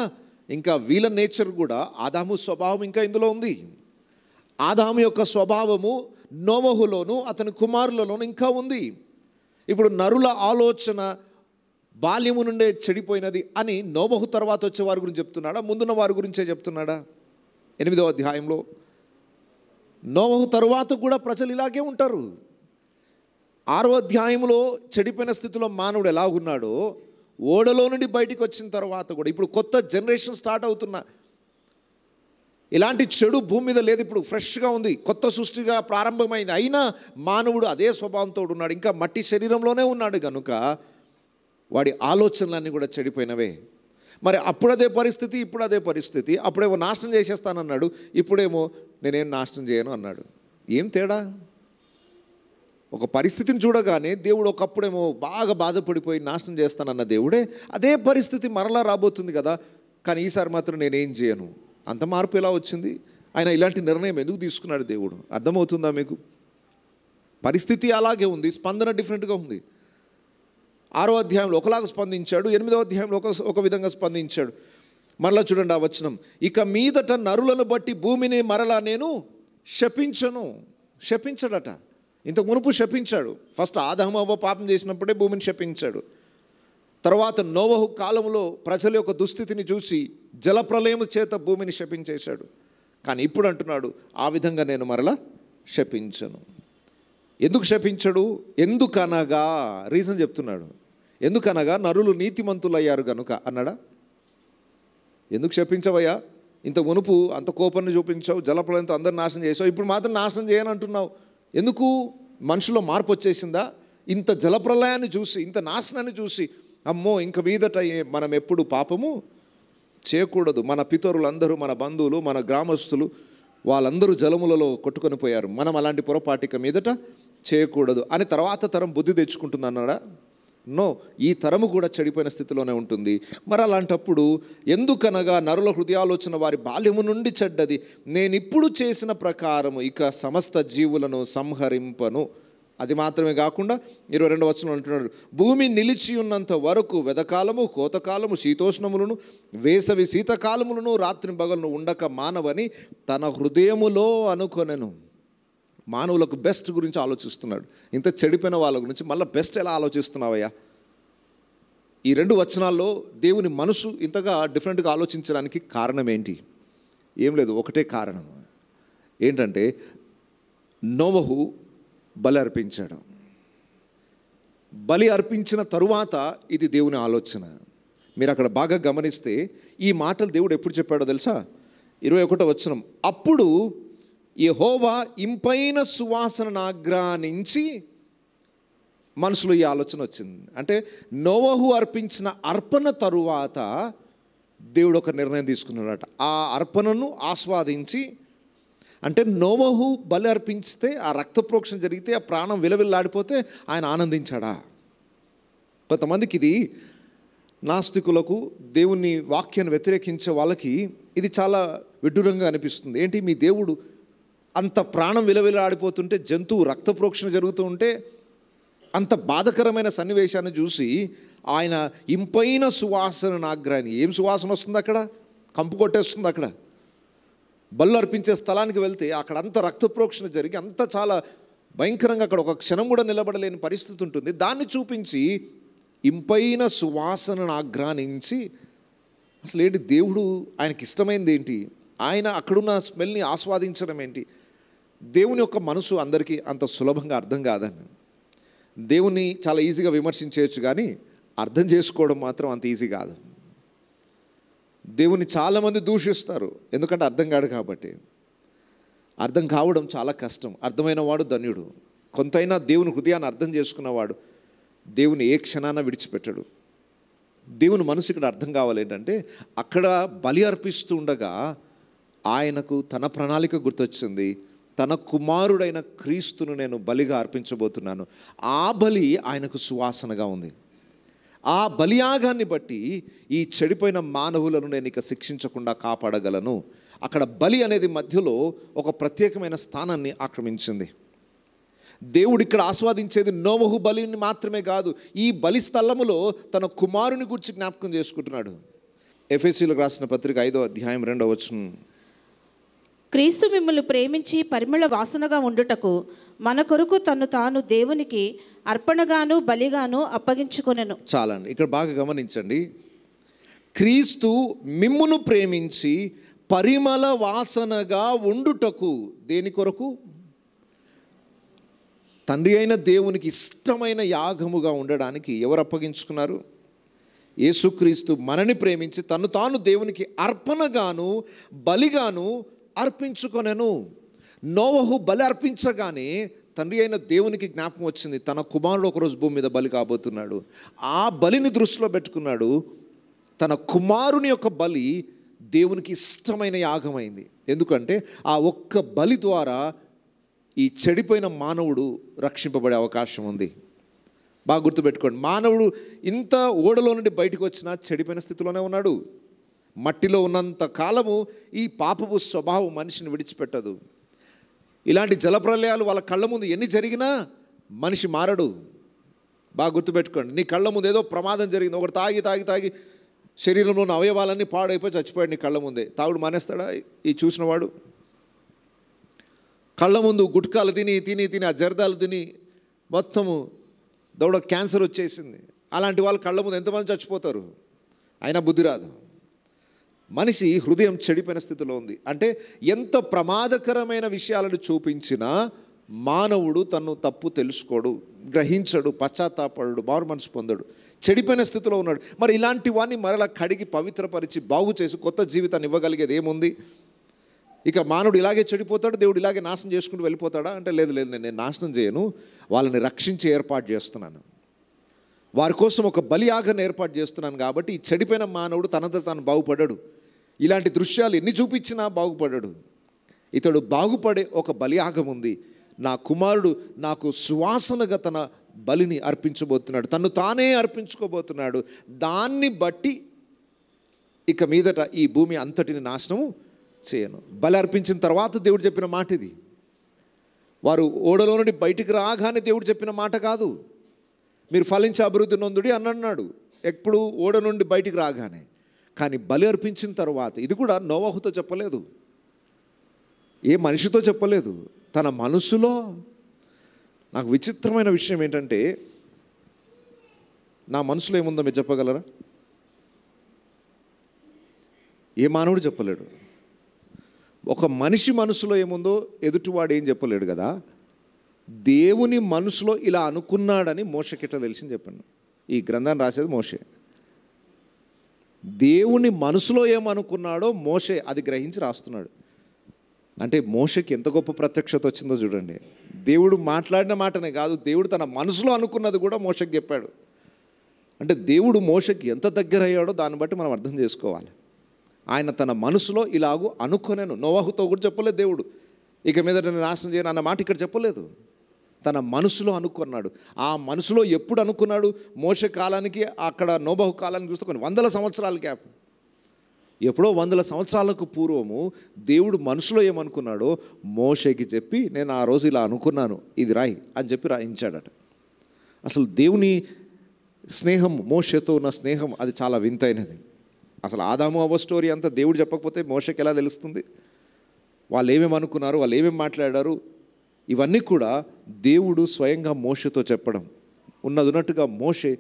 ఇంకా వీళ్ళ నేచర్ కూడా, ఆదాము స్వభావం ఇంకా ఇందులో ఉంది. ఆదాము యొక్క స్వభావము నోవహులోను అతని కుమారులలోను ఇంకా ఉంది. ఇప్పుడు నరుల ఆలోచన బాల్యము నుండే చెడిపోయినది అని నోవహు తర్వాత వచ్చే వారి గురించి చెప్తున్నాడా, ముందున్న వారి గురించే చెప్తున్నాడా? 8వ అధ్యాయంలో నోవహు తరువాత కూడా ప్రజలు ఇలాగే ఉంటారు. 6వ అధ్యాయంలో చెడిపోయిన స్థితిలో మానవుడు ఎలా ఉన్నాడో, ఓడలో నుండి బయటికి వచ్చిన తర్వాత కూడా ఇప్పుడు కొత్త జనరేషన్ స్టార్ట్ అవుతున్న ఇలాంటి చెడు భూమి మీద లేదు. ఇప్పుడు ఫ్రెష్గా ఉంది, కొత్త సృష్టిగా ప్రారంభమైంది. అయినా మానవుడు అదే స్వభావంతో ఉన్నాడు, ఇంకా మట్టి శరీరంలోనే ఉన్నాడు కనుక వాడి ఆలోచనలన్నీ కూడా చెడిపోయినవే. మరి అప్పుడు అదే పరిస్థితి, ఇప్పుడు అదే పరిస్థితి. అప్పుడేమో నాశనం చేసేస్తానన్నాడు, ఇప్పుడేమో నేనేం నాశనం చేయను అన్నాడు. ఏం తేడా? ఒక పరిస్థితిని చూడగానే దేవుడు ఒకప్పుడేమో బాగా బాధపడిపోయి నాశనం చేస్తానన్న దేవుడే అదే పరిస్థితి మరలా రాబోతుంది కదా, కానీ ఈసారి మాత్రం నేనేం చేయను. అంత మార్పు ఎలా వచ్చింది? ఆయన ఇలాంటి నిర్ణయం ఎందుకు తీసుకున్నాడు దేవుడు? అర్థమవుతుందా మీకు? పరిస్థితి అలాగే ఉంది, స్పందన డిఫరెంట్గా ఉంది. 6వ అధ్యాయంలో ఒకలాగా స్పందించాడు, 8వ అధ్యాయంలో ఒక విధంగా స్పందించాడు. మరలా చూడండి ఆ వచనం, ఇక మీదట నరులను బట్టి భూమిని మరలా నేను శపించను. శపించాడట. ఇంతకు మునుపు శపించాడు. ఫస్ట్ ఆదాము అవ్వ పాపం చేసినప్పుడే భూమిని శపించాడు. తర్వాత నోవహు కాలంలో ప్రజల యొక్క దుస్థితిని చూసి జలప్రలయము చేత భూమిని శపించేశాడు. కానీ ఇప్పుడు అంటున్నాడు, ఆ విధంగా నేను మరలా శపించను. ఎందుకు శపించడు? ఎందుకనగా రీజన్ చెప్తున్నాడు. ఎందుకనగా నరులు నీతిమంతులు అయ్యారు కనుక అన్నాడా? ఎందుకు శపించవయ్యా? ఇంత మునుపు అంత కోపాన్ని చూపించావు, జలప్రలయంతో అందరు నాశనం చేసావు, ఇప్పుడు మాత్రం నాశనం చేయను అంటున్నావు. ఎందుకు? మనుషులో మార్పు వచ్చేసిందా? ఇంత జలప్రలయాన్ని చూసి, ఇంత నాశనాన్ని చూసి, అమ్మో ఇంక మీదట మనం ఎప్పుడు పాపము చేయకూడదు. మన పితరులందరూ, మన బంధువులు, మన గ్రామస్తులు వాళ్ళందరూ జలములలో కొట్టుకొని పోయారు, మనం అలాంటి పొరపాటిక మీదట చేయకూడదు అని తర్వాత తరం బుద్ధి తెచ్చుకుంటుంది అన్నాడా? నో, ఈ తరము కూడా చెడిపోయిన స్థితిలోనే ఉంటుంది. మరి అలాంటప్పుడు ఎందుకనగా నరుల హృదయాలోచన వారి బాల్యము నుండి చెడ్డది, నేనిప్పుడు చేసిన ప్రకారము ఇక సమస్త జీవులను సంహరింపను. అది మాత్రమే కాకుండా 22వ వచనంలో అంటున్నాడు, భూమి నిలిచి ఉన్నంత వరకు వెదకాలము, కోతకాలము, శీతోష్ణములను, వేసవి శీతకాలములను, రాత్రి పగలను ఉండక మానవని తన హృదయములో అనుకొనెను. మానవులకు బెస్ట్ గురించి ఆలోచిస్తున్నాడు. ఇంత చెడిపోయిన వాళ్ళ గురించి మళ్ళీ బెస్ట్ ఎలా ఆలోచిస్తున్నావయ్యా? ఈ 2 వచనాల్లో దేవుని మనసు ఇంతగా డిఫరెంట్గా ఆలోచించడానికి కారణం ఏంటి? ఏం లేదు, ఒకటే కారణం. ఏంటంటే నోవహు బలి అర్పించాడు. బలి అర్పించిన తరువాత ఇది దేవుని ఆలోచన. మీరు అక్కడ బాగా గమనిస్తే ఈ మాటలు దేవుడు ఎప్పుడు చెప్పాడో తెలుసా? 21వ వచనం, అప్పుడు యెహోవా ఇంపైన సువాసనను ఆగ్రానించి, మనసులో ఈ ఆలోచన వచ్చింది. అంటే నోవహు అర్పించిన అర్పణ తరువాత దేవుడు ఒక నిర్ణయం తీసుకున్నాడట. ఆ అర్పణను ఆస్వాదించి, అంటే నోవహు బలి అర్పించితే, ఆ రక్తప్రోక్షణ జరిగితే, ఆ ప్రాణం విలవిల్లాడిపోతే ఆయన ఆనందించాడా? కొంతమందికి ఇది, నాస్తికులకు, దేవుని వాక్యాన్ని వ్యతిరేకించే వాళ్ళకి ఇది చాలా విడ్డూరంగా అనిపిస్తుంది. ఏంటి, మీ దేవుడు అంత ప్రాణం విలవిల్లాడిపోతుంటే, జంతువు రక్తప్రోక్షణ జరుగుతూ ఉంటే, అంత బాధకరమైన సన్నివేశాన్ని చూసి ఆయన ఇంపైన సువాసన ఆగ్రహాన్ని, ఏం సువాసన వస్తుంది అక్కడ? కంపు కొట్టేస్తుంది. అక్కడ బలు అర్పించే స్థలానికి వెళ్తే అక్కడ అంత రక్తప్రోక్షణ జరిగి అంత చాలా భయంకరంగా, అక్కడ ఒక క్షణం కూడా నిలబడలేని పరిస్థితి ఉంటుంది. దాన్ని చూపించి ఇంపైన సువాసనను ఆగ్రహించి, అసలు ఏంటి దేవుడు, ఆయనకి ఇష్టమైంది ఏంటి, ఆయన అక్కడున్న స్మెల్ని ఆస్వాదించడం ఏంటి? దేవుని యొక్క మనసు అందరికీ అంత సులభంగా అర్థం కాదని. దేవుని చాలా ఈజీగా విమర్శించవచ్చు, కానీ అర్థం చేసుకోవడం మాత్రం అంత ఈజీ కాదు. దేవుని చాలామంది దూషిస్తారు, ఎందుకంటే అర్థం కాడు కాబట్టి. అర్థం కావడం చాలా కష్టం. అర్థమైన వాడు ధన్యుడు. కొంతైనా దేవుని హృదయాన్ని అర్థం చేసుకున్నవాడు దేవుని ఏ క్షణాన విడిచిపెట్టడు. దేవుని మనసు ఇక్కడ అర్థం కావాలి. ఏంటంటే అక్కడ బలి అర్పిస్తూ ఉండగా ఆయనకు తన ప్రణాళిక గుర్తొచ్చింది. తన కుమారుడైన క్రీస్తును నేను బలిగా అర్పించబోతున్నాను. ఆ బలి ఆయనకు సువాసనగా ఉంది. ఆ బలియాగాన్ని బట్టి ఈ చెడిపోయిన మానవులను నేను ఇక శిక్షించకుండా కాపాడగలను. అక్కడ బలి అనేది మధ్యలో ఒక ప్రత్యేకమైన స్థానాన్ని ఆక్రమించింది. దేవుడు ఇక్కడ ఆస్వాదించేది నోవహు బలిని మాత్రమే కాదు, ఈ బలి స్థలములో తన కుమారుని గురించి జ్ఞాపకం చేసుకుంటున్నాడు. ఎఫెసీయులకు రాసిన పత్రిక 5వ అధ్యాయం 2వ వచనం, క్రీస్తు మిమ్మల్ని ప్రేమించి పరిమళ వాసనగా ఉండుటకు మన కొరకు తను తాను దేవునికి అర్పణగాను బలిగాను అప్పగించుకొనెను. చాలండి, ఇక్కడ బాగా గమనించండి. క్రీస్తు మిమ్మును ప్రేమించి పరిమళ వాసనగా ఉండుటకు, దేని కొరకు? తండ్రి అయిన దేవునికి ఇష్టమైన యాగముగా ఉండడానికి ఎవరు అప్పగించుకున్నారు? యేసుక్రీస్తు మనని ప్రేమించి తను తాను దేవునికి అర్పణగాను బలిగాను అర్పించుకొనెను. నోవహు బలి అర్పించగానే తండ్రి అయిన దేవునికి జ్ఞాపకం వచ్చింది, తన కుమారుడు ఒకరోజు భూమి మీద బలి కాబోతున్నాడు. ఆ బలిని దృష్టిలో పెట్టుకున్నాడు. తన కుమారుని యొక్క బలి దేవునికి ఇష్టమైన యాగమైంది. ఎందుకంటే ఆ ఒక్క బలి ద్వారా ఈ చెడిపోయిన మానవుడు రక్షింపబడే అవకాశం ఉంది. బాగా గుర్తుపెట్టుకోండి, మానవుడు ఇంత ఓడలో నుండి బయటకు వచ్చినా చెడిపోయిన స్థితిలోనే ఉన్నాడు. మట్టిలో ఉన్నంత కాలము ఈ పాపపు స్వభావం మనిషిని విడిచిపెట్టదు. ఇలాంటి జలప్రలయాలు వాళ్ళ కళ్ళ ముందు ఎన్ని జరిగినా మనిషి మారడు. బాగా గుర్తుపెట్టుకోండి, నీ కళ్ళ ముందు ఏదో ప్రమాదం జరిగింది, ఒకటి తాగి తాగి తాగి శరీరంలో ఉన్న అవయవాలన్నీ పాడైపోయి చచ్చిపోయాడు నీ కళ్ళ ముందే. తాగుడు మానేస్తాడా ఈ చూసినవాడు? కళ్ళ ముందు గుట్కాలు తిని తిని తిని ఆ జర్దాలు తిని మొత్తము దౌడ క్యాన్సర్ వచ్చేసింది. అలాంటి వాళ్ళు కళ్ళ ముందు ఎంతమంది చచ్చిపోతారు? అయినా బుద్ధి రాదు. మనిషి హృదయం చెడిపోయిన స్థితిలో ఉంది. అంటే ఎంత ప్రమాదకరమైన విషయాలను చూపించినా మానవుడు తను తప్పు తెలుసుకోడు, గ్రహించడు, పశ్చాత్తాపడు, మారు మనసు పొందడు, చెడిపోయిన స్థితిలో ఉన్నాడు. మరి ఇలాంటి వాడిని మరలా కడిగి పవిత్రపరిచి బాగు చేసి కొత్త జీవితాన్ని ఇవ్వగలిగేది ఏముంది? ఇక మానవుడు ఇలాగే చెడిపోతాడు, దేవుడు ఇలాగే నాశనం చేసుకుంటూ వెళ్ళిపోతాడా అంటే లేదు లేదు, నేను నాశనం చేయను, వాళ్ళని రక్షించి ఏర్పాటు చేస్తున్నాను, వారి కోసం ఒక బలియాగాన్ని ఏర్పాటు చేస్తున్నాను. కాబట్టి ఈ చెడిపోయిన మానవుడు తనంతా తాను బాగుపడ్డాడు. ఇలాంటి దృశ్యాలు ఎన్ని చూపించినా బాగుపడ్డాడు. ఇతడు బాగుపడే ఒక బలియాగం ఉంది. నా కుమారుడు నాకు సువాసనగా తన బలిని అర్పించబోతున్నాడు, తను తానే అర్పించుకోబోతున్నాడు. దాన్ని బట్టి ఇక మీదట ఈ భూమి అంతటిని నాశనం చేయను. బలి అర్పించిన తర్వాత దేవుడు చెప్పిన మాట ఇది. వారు ఓడలో నుండి బయటికి రాగానే దేవుడు చెప్పిన మాట కాదు, మీరు ఫలించి అభివృద్ధి నొందుడి అని అన్నాడు. ఎప్పుడు? ఓడ నుండి బయటికి రాగానే. కానీ బలి అర్పించిన తర్వాత ఇది కూడా నోవహుతో చెప్పలేదు, ఏ మనిషితో చెప్పలేదు, తన మనసులో. నాకు విచిత్రమైన విషయం ఏంటంటే, నా మనసులో ఏముందో మీరు చెప్పగలరా? ఏ మానవుడు చెప్పలేడు. ఒక మనిషి మనసులో ఏముందో ఎదుటివాడు ఏం చెప్పలేడు కదా. దేవుని మనసులో ఇలా అనుకున్నాడని మోషకిట్లా తెలిసింది చెప్పండి. ఈ గ్రంథాన్ని రాసేది మోషే. దేవుని మనసులో ఏమనుకున్నాడో మోషే అది గ్రహించి రాస్తున్నాడు. అంటే మోషకి ఎంత గొప్ప ప్రత్యక్షత వచ్చిందో చూడండి. దేవుడు మాట్లాడిన మాటనే కాదు, దేవుడు తన మనసులో అనుకున్నది కూడా మోషకి చెప్పాడు. అంటే దేవుడు మోషకి ఎంత దగ్గర అయ్యాడో దాన్ని బట్టి మనం అర్థం చేసుకోవాలి. ఆయన తన మనసులో ఇలాగూ అనుకునేను. నోవహుతో కూడా చెప్పలేదు దేవుడు, ఇక మీద నేను నాశనం చేయను అన్న మాట ఇక్కడ చెప్పలేదు. తన మనసులో అనుకున్నాడు. ఆ మనసులో ఎప్పుడు అనుకున్నాడు? మోషే కాలానికి అక్కడ నోబహు కాలానికి చూస్తే కొన్ని వందల సంవత్సరాల గ్యాప్. ఎప్పుడో 100 సంవత్సరాలకు పూర్వము దేవుడు మనసులో ఏమనుకున్నాడో మోషేకి చెప్పి, నేను ఆ రోజు ఇలా అనుకున్నాను, ఇది రాయి అని చెప్పి రాయించాడట. అసలు దేవుని స్నేహం, మోషేతో ఉన్న స్నేహం అది చాలా వింతైనది. అసలు ఆదాము అవ్వ స్టోరీ అంతా దేవుడు చెప్పకపోతే మోషేకి ఎలా తెలుస్తుంది? వాళ్ళు ఏమేమి అనుకున్నారు, వాళ్ళు ఏమేమి మాట్లాడారు, ఇవన్నీ కూడా దేవుడు స్వయంగా మోషేతో చెప్పడం, ఉన్నట్టుగా మోషే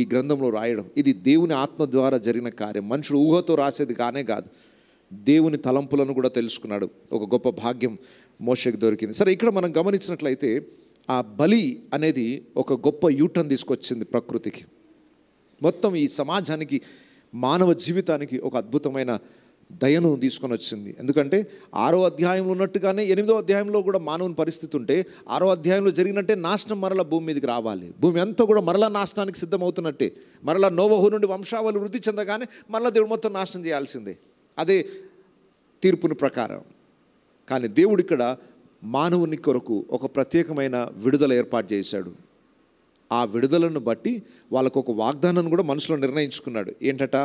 ఈ గ్రంథంలో రాయడం. ఇది దేవుని ఆత్మ ద్వారా జరిగిన కార్యం. మనుషుడు ఊహతో రాసేది కానే కాదు, దేవుని తలంపులను కూడా తెలుసుకున్నాడు. ఒక గొప్ప భాగ్యం మోషేకి దొరికింది. సరే, ఇక్కడ మనం గమనించినట్లయితే ఆ బలి అనేది ఒక గొప్ప యూటర్న్ తీసుకొచ్చింది ప్రకృతికి. మొత్తం ఈ సమాజానికి, మానవ జీవితానికి ఒక అద్భుతమైన దయను తీసుకొని వచ్చింది. ఎందుకంటే 6వ అధ్యాయంలో ఉన్నట్టుగానే 8వ అధ్యాయంలో కూడా మానవుని పరిస్థితి ఉంటే 6వ అధ్యాయంలో జరిగినట్టే నాశనం మరలా భూమి మీదకి రావాలి. భూమి అంతా కూడా మరలా నాశనానికి సిద్ధమవుతున్నట్టే. మరలా నోవహు నుండి వంశావళి వృద్ధి చెందగానే మరలా దేవుడు మొత్తం నాశనం చేయాల్సిందే, అదే తీర్పుని ప్రకారం. కానీ దేవుడు ఇక్కడ మానవుని కొరకు ఒక ప్రత్యేకమైన విడుదల ఏర్పాటు చేశాడు. ఆ విడుదలను బట్టి వాళ్ళకు ఒక వాగ్దానం కూడా మనసులో నిర్ణయించుకున్నాడు. ఏంటట?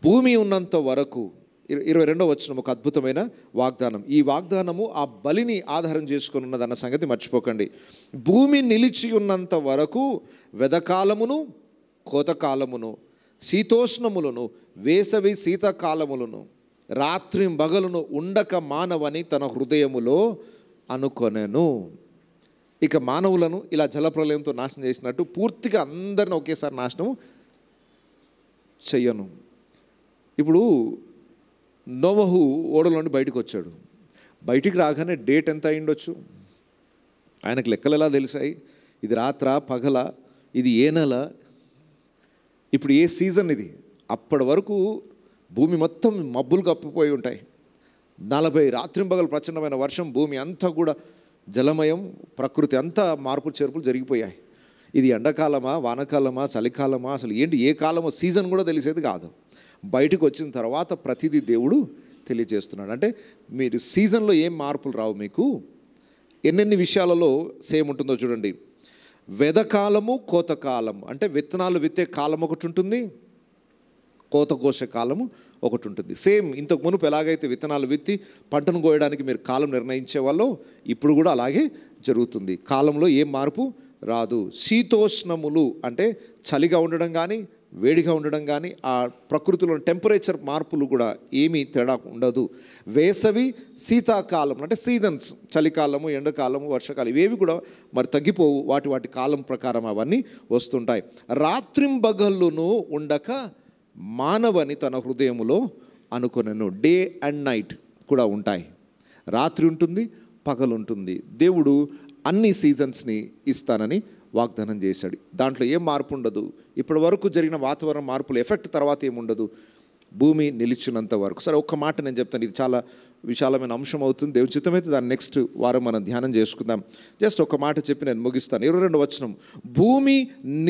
భూమి ఉన్నంత వరకు 22వ వచనం ఒక అద్భుతమైన వాగ్దానం. ఈ వాగ్దానము ఆ బలిని ఆధారం చేసుకొని ఉన్నదన్న సంగతి మర్చిపోకండి. భూమి నిలిచి ఉన్నంత వరకు వెదకాలమును కోతకాలమును శీతోష్ణములను వేసవి శీతకాలములను రాత్రి పగలును ఉండక మానవని తన హృదయములో అనుకొనెను. ఇక మానవులను ఇలా జలప్రలయంతో నాశనం చేసినట్టు పూర్తిగా అందరిని ఒకేసారి నాశనం చెయ్యను. ఇప్పుడు నోవహు ఓడలో నుండి బయటకు వచ్చాడు. బయటికి రాగానే డేట్ ఎంత అయ్యుండొచ్చు? ఆయనకు లెక్కలు ఎలా తెలిసాయి? ఇది రాత్ర, పగల, ఇది ఏ నెల, ఇప్పుడు ఏ సీజన్ ఇది? అప్పటి వరకు భూమి మొత్తం మబ్బులు కప్పిపోయి ఉంటాయి. 40 రాత్రింబగలు ప్రచండమైన వర్షం, భూమి అంతా కూడా జలమయం, ప్రకృతి అంతా మార్పులు చేర్పులు జరిగిపోయాయి. ఇది ఎండాకాలమా, వానకాలమా, చలికాలమా, అసలు ఏంటి, ఏ కాలమో సీజన్ కూడా తెలిసేది కాదు. బయటకు వచ్చిన తర్వాత ప్రతిదీ దేవుడు తెలియజేస్తున్నాడు. అంటే మీరు సీజన్లో ఏం మార్పులు రావు, మీకు ఎన్నెన్ని విషయాలలో సేమ్ ఉంటుందో చూడండి. వెదకాలము, కోతకాలం, అంటే విత్తనాలు విత్తే కాలం ఒకటి ఉంటుంది, కోత కోసే కాలము ఒకటి ఉంటుంది. సేమ్ ఇంతకు మునుపు ఎలాగైతే విత్తనాలు విత్తి పంటను కోయడానికి మీరు కాలం నిర్ణయించేవాళ్ళో ఇప్పుడు కూడా అలాగే జరుగుతుంది. కాలంలో ఏం మార్పు రాదు. శీతోష్ణములు అంటే చలిగా ఉండడం కానీ వేడిగా ఉండడం కానీ, ఆ ప్రకృతిలో టెంపరేచర్ మార్పులు కూడా ఏమీ తేడా ఉండదు. వేసవి, శీతాకాలం అంటే సీజన్స్, చలికాలము, ఎండాకాలము, వర్షాకాలం ఇవేవి కూడా మరి తగ్గిపోవు, వాటి కాలం ప్రకారం అవన్నీ వస్తుంటాయి. రాత్రింబగళ్ళును ఉండక మానవని తన హృదయములో అనుకొనెను. డే అండ్ నైట్ కూడా ఉంటాయి, రాత్రి ఉంటుంది, పగలు ఉంటుంది. దేవుడు అన్ని సీజన్స్ని ఇస్తానని వాగ్దానం చేశాడు. దాంట్లో ఏం మార్పు ఉండదు. ఇప్పటి వరకు జరిగిన వాతావరణ మార్పులు ఎఫెక్ట్ తర్వాత ఏముండదు, భూమి నిలిచినంత వరకు. సరే, ఒక్క మాట నేను చెప్తాను, ఇది చాలా విశాలమైన అంశం అవుతుంది. దేవుని చిత్తమైతే దాన్ని నెక్స్ట్ వారం మనం ధ్యానం చేసుకుందాం. జస్ట్ ఒక మాట చెప్పి నేను ముగిస్తాను. 22వ వచనం, భూమి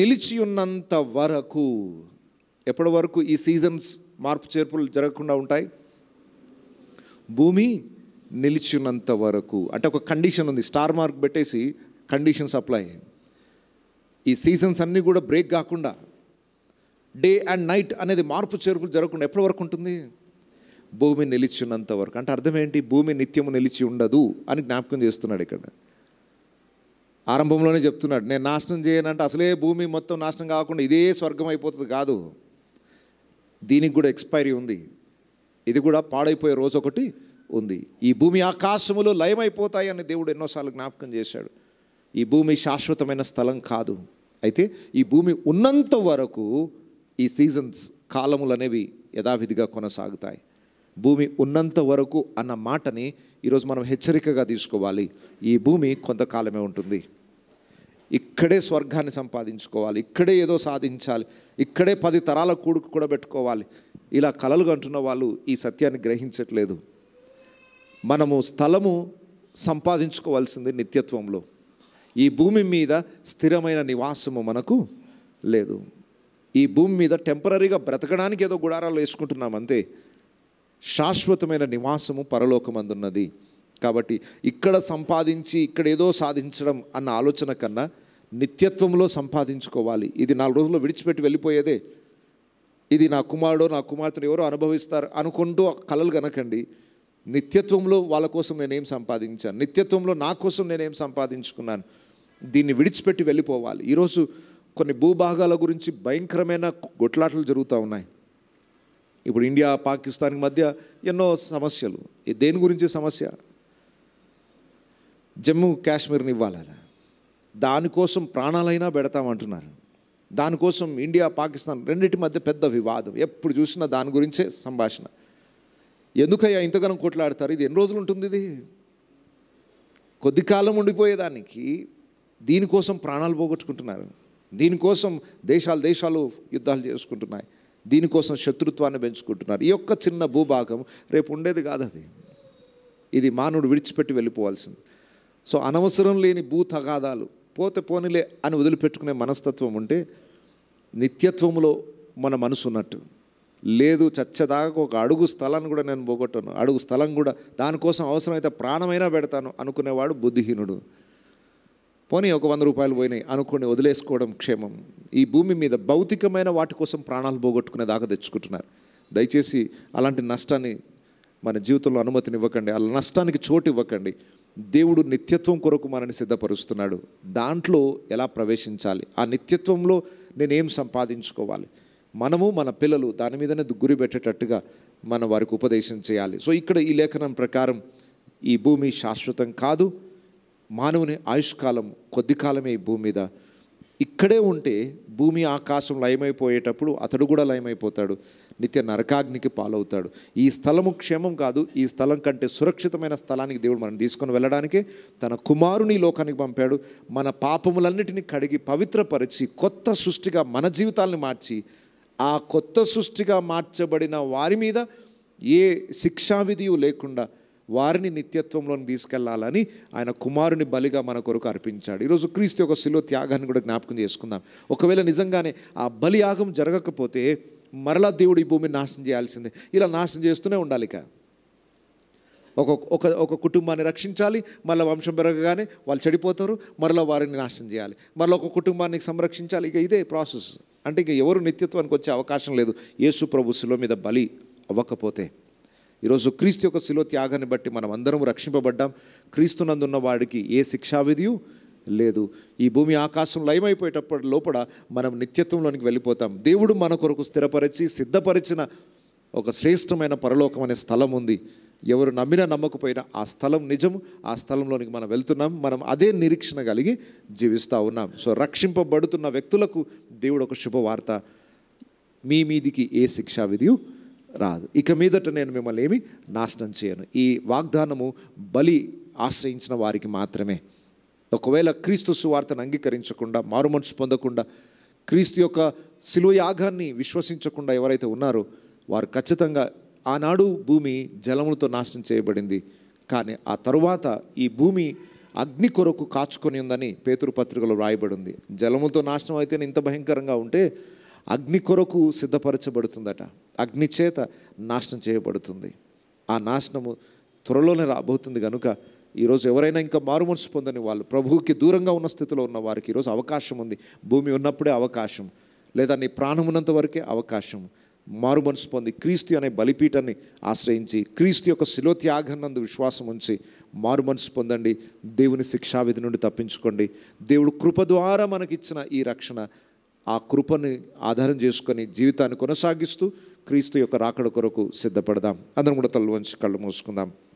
నిలిచి ఉన్నంత వరకు. ఎప్పటి వరకు ఈ సీజన్స్ మార్పు చేర్పులు జరగకుండా ఉంటాయి? భూమి నిలిచి ఉన్నంత వరకు. అంటే ఒక కండిషన్ ఉంది, స్టార్ మార్క్ పెట్టేసి కండిషన్స్ అప్లై. ఈ సీజన్స్ అన్నీ కూడా బ్రేక్ కాకుండా, డే అండ్ నైట్ అనేది మార్పు చేర్పులు జరగకుండా ఎప్పటి వరకు ఉంటుంది? భూమి నిలిచి ఉన్నంత వరకు. అంటే అర్థం ఏంటి? భూమి నిత్యము నిలిచి ఉండదు అని జ్ఞాపకం చేస్తున్నాడు ఇక్కడ. ఆరంభంలోనే చెప్తున్నాడు, నేను నాశనం చేయనంటే అసలే భూమి మొత్తం నాశనం కాకుండా ఇదే స్వర్గం అయిపోతుంది కాదు, దీనికి కూడా ఎక్స్పైరీ ఉంది, ఇది కూడా పాడైపోయే రోజు ఒకటి ఉంది. ఈ భూమి ఆకాశములో లయమైపోతాయి అని దేవుడు ఎన్నోసార్లు జ్ఞాపకం చేశాడు. ఈ భూమి శాశ్వతమైన స్థలం కాదు. అయితే ఈ భూమి ఉన్నంత వరకు ఈ సీజన్స్, కాలములు అనేవి యథావిధిగా కొనసాగుతాయి. భూమి ఉన్నంత వరకు అన్న మాటని ఈరోజు మనం హెచ్చరికగా తీసుకోవాలి. ఈ భూమి కొంతకాలమే ఉంటుంది. ఇక్కడే స్వర్గాన్ని సంపాదించుకోవాలి, ఇక్కడే ఏదో సాధించాలి, ఇక్కడే 10 తరాల కూడుకు కూడా పెట్టుకోవాలి, ఇలా కలలు కంటున్న వాళ్ళు ఈ సత్యాన్ని గ్రహించట్లేదు. మనము స్థలము సంపాదించుకోవాల్సింది నిత్యత్వంలో. ఈ భూమి మీద స్థిరమైన నివాసము మనకు లేదు. ఈ భూమి మీద టెంపరీగా బ్రతకడానికి ఏదో గుడారాలు వేసుకుంటున్నాం అంతే. శాశ్వతమైన నివాసము పరలోకమందున్నది. కాబట్టి ఇక్కడ సంపాదించి ఇక్కడ ఏదో సాధించడం అన్న ఆలోచన కన్నా నిత్యత్వంలో సంపాదించుకోవాలి. ఇది 4 రోజుల్లో విడిచిపెట్టి వెళ్ళిపోయేదే. ఇది నా కుమారుడో నా కుమార్తెను ఎవరో అనుభవిస్తారు అనుకుంటూ కలలు కనకండి. నిత్యత్వంలో వాళ్ళ కోసం నేనేం సంపాదించాను, నిత్యత్వంలో నా కోసం నేనేం సంపాదించుకున్నాను, దీన్ని విడిచిపెట్టి వెళ్ళిపోవాలి. ఈరోజు కొన్ని భూభాగాల గురించి భయంకరమైన కొట్లాటలు జరుగుతూ ఉన్నాయి. ఇప్పుడు ఇండియా పాకిస్తాన్ మధ్య ఎన్నో సమస్యలు. దేని గురించి సమస్య? జమ్మూ కాశ్మీర్ని ఇవ్వాలి, దానికోసం ప్రాణాలైనా పెడతామంటున్నారు. దానికోసం ఇండియా పాకిస్తాన్ రెండింటి మధ్య పెద్ద వివాదం, ఎప్పుడు చూసినా దాని గురించే సంభాషణ. ఎందుకయ్యా ఇంతగానం కొట్లాడతారు? ఇది ఎన్ని రోజులు ఉంటుంది? ఇది కొద్ది కాలం ఉండిపోయేదానికి దీనికోసం ప్రాణాలు పోగొట్టుకుంటున్నారు. దీనికోసం దేశాలు యుద్ధాలు చేసుకుంటున్నాయి. దీనికోసం శత్రుత్వాన్ని పెంచుకుంటున్నారు. ఈ యొక్క చిన్న భూభాగం రేపు ఉండేది కాదు. ఇది మానవుడు విడిచిపెట్టి వెళ్ళిపోవాల్సింది. సో అనవసరం లేని భూ తగాదాలు పోతే పోనీలే అని వదిలిపెట్టుకునే మనస్తత్వం ఉంటే నిత్యత్వంలో మన మనసు ఉన్నట్టు. లేదు, చచ్చేదాకా ఒక అడుగు స్థలాన్ని కూడా నేను పోగొట్టాను, అడుగు స్థలం కూడా దానికోసం అవసరమైతే ప్రాణమైనా పెడతాను అనుకునేవాడు బుద్ధిహీనుడు. పోనీ ఒక 100 రూపాయలు పోయినాయి అనుకుని వదిలేసుకోవడం క్షేమం. ఈ భూమి మీద భౌతికమైన వాటి కోసం ప్రాణాలు పోగొట్టుకునే దాకా తెచ్చుకుంటున్నారు. దయచేసి అలాంటి నష్టాన్ని మన జీవితంలో అనుమతినివ్వకండి, అలా నష్టానికి చోటు ఇవ్వకండి. దేవుడు నిత్యత్వం కొరకు మనల్ని సిద్ధపరుస్తున్నాడు. దాంట్లో ఎలా ప్రవేశించాలి, ఆ నిత్యత్వంలో నేనేం సంపాదించుకోవాలి, మనము మన పిల్లలు దాని మీదనే గురి పెట్టేటట్టుగా మనం వారికి ఉపదేశం చేయాలి. సో ఇక్కడ ఈ లేఖనం ప్రకారం ఈ భూమి శాశ్వతం కాదు. మానవుని ఆయుష్కాలం కొద్ది కాలమే ఈ భూమి మీద. ఇక్కడే ఉంటే భూమి ఆకాశం లయమైపోయేటప్పుడు అతడు కూడా లయమైపోతాడు, నిత్య నరకాగ్నికి పాలవుతాడు. ఈ స్థలము క్షేమం కాదు. ఈ స్థలం కంటే సురక్షితమైన స్థలానికి దేవుడు మనం తీసుకొని వెళ్ళడానికే తన కుమారుని లోకానికి పంపాడు. మన పాపములన్నిటినీ కడిగి పవిత్రపరిచి కొత్త సృష్టిగా మన జీవితాలను మార్చి, ఆ కొత్త సృష్టిగా మార్చబడిన వారి మీద ఏ శిక్షావిధియు లేకుండా వారిని నిత్యత్వంలోకి తీసుకెళ్లాలని ఆయన కుమారుని బలిగా మన కొరకు అర్పించాడు. ఈరోజు క్రీస్తు యొక్క శిలువ త్యాగాన్ని కూడా జ్ఞాపకం చేసుకుందాం. ఒకవేళ నిజంగానే ఆ బలియాగం జరగకపోతే మరలా దేవుడు ఈ భూమిని నాశనం చేయాల్సిందే. ఇలా నాశనం చేస్తూనే ఉండాలి. ఇక ఒక కుటుంబాన్ని రక్షించాలి, మళ్ళీ వంశం పెరగగానే వాళ్ళు చెడిపోతారు, మరలా వారిని నాశనం చేయాలి, మరలా ఒక కుటుంబాన్ని సంరక్షించాలి. ఇక ఇదే ప్రాసెస్. అంటే ఇక ఎవరు నిత్యత్వానికి వచ్చే అవకాశం లేదు యేసు ప్రభు శిలువ మీద బలి అవ్వకపోతే. ఈరోజు క్రీస్తు యొక్క శిలువ త్యాగాన్ని బట్టి మనం అందరం రక్షింపబడ్డాం. క్రీస్తునందున్న వాడికి ఏ శిక్షావిధియు లేదు. ఈ భూమి ఆకాశం లయమైపోయేటప్పటి లోపల మనం నిత్యత్వంలోనికి వెళ్ళిపోతాం. దేవుడు మన కొరకు స్థిరపరిచి సిద్ధపరిచిన ఒక శ్రేష్టమైన పరలోకం అనే స్థలం ఉంది. ఎవరు నమ్మినా నమ్మకపోయినా ఆ స్థలం నిజం. ఆ స్థలంలోనికి మనం వెళ్తున్నాం. మనం అదే నిరీక్షణ కలిగి జీవిస్తూ ఉన్నాం. సో రక్షింపబడుతున్న వ్యక్తులకు దేవుడు ఒక శుభవార్త, మీ మీదికి ఏ శిక్షావిధియు రాదు. ఇక మీదట నేను మిమ్మల్ని ఏమి నాశనం చేయను. ఈ వాగ్దానము బలి ఆశ్రయించిన వారికి మాత్రమే. ఒకవేళ క్రీస్తు సువార్తను అంగీకరించకుండా, మారుమనసు పొందకుండా, క్రీస్తు యొక్క శిలువ యాగాన్ని విశ్వసించకుండా ఎవరైతే ఉన్నారో వారు ఖచ్చితంగా, ఆనాడు భూమి జలములతో నాశనం చేయబడింది, కానీ ఆ తరువాత ఈ భూమి అగ్ని కొరకు కాచుకొని ఉందని పేతురు పత్రికలో రాయబడి ఉంది. జలములతో నాశనం అయితేనే ఇంత భయంకరంగా ఉంటే అగ్ని కొరకు సిద్ధపరచబడుతుందట. అగ్ని చేత నాశనం చేయబడుతుంది. ఆ నాశనము త్వరలోనే రాబోతుంది. కనుక ఈరోజు ఎవరైనా ఇంకా మారుమనసు పొందని వాళ్ళు, ప్రభువుకి దూరంగా ఉన్న స్థితిలో ఉన్న వారికి ఈరోజు అవకాశం ఉంది. భూమి ఉన్నప్పుడే అవకాశం, లేదా నీ ప్రాణం ఉన్నంత వరకే అవకాశం. మారుమనసు పొంది క్రీస్తు అనే బలిపీఠాన్ని ఆశ్రయించి క్రీస్తు యొక్క శిలువ త్యాగనందు విశ్వాసం ఉంచి మారుమనసు పొందండి. దేవుని శిక్షావిధి నుండి తప్పించుకోండి. దేవుడు కృప ద్వారా మనకిచ్చిన ఈ రక్షణ, ఆ కృపని ఆధారం చేసుకొని జీవితాన్ని కొనసాగిస్తూ క్రీస్తు యొక్క రాకడ కొరకు సిద్ధపడదాం. అందరం కూడా తల వంచి కళ్ళు మూసుకుందాం.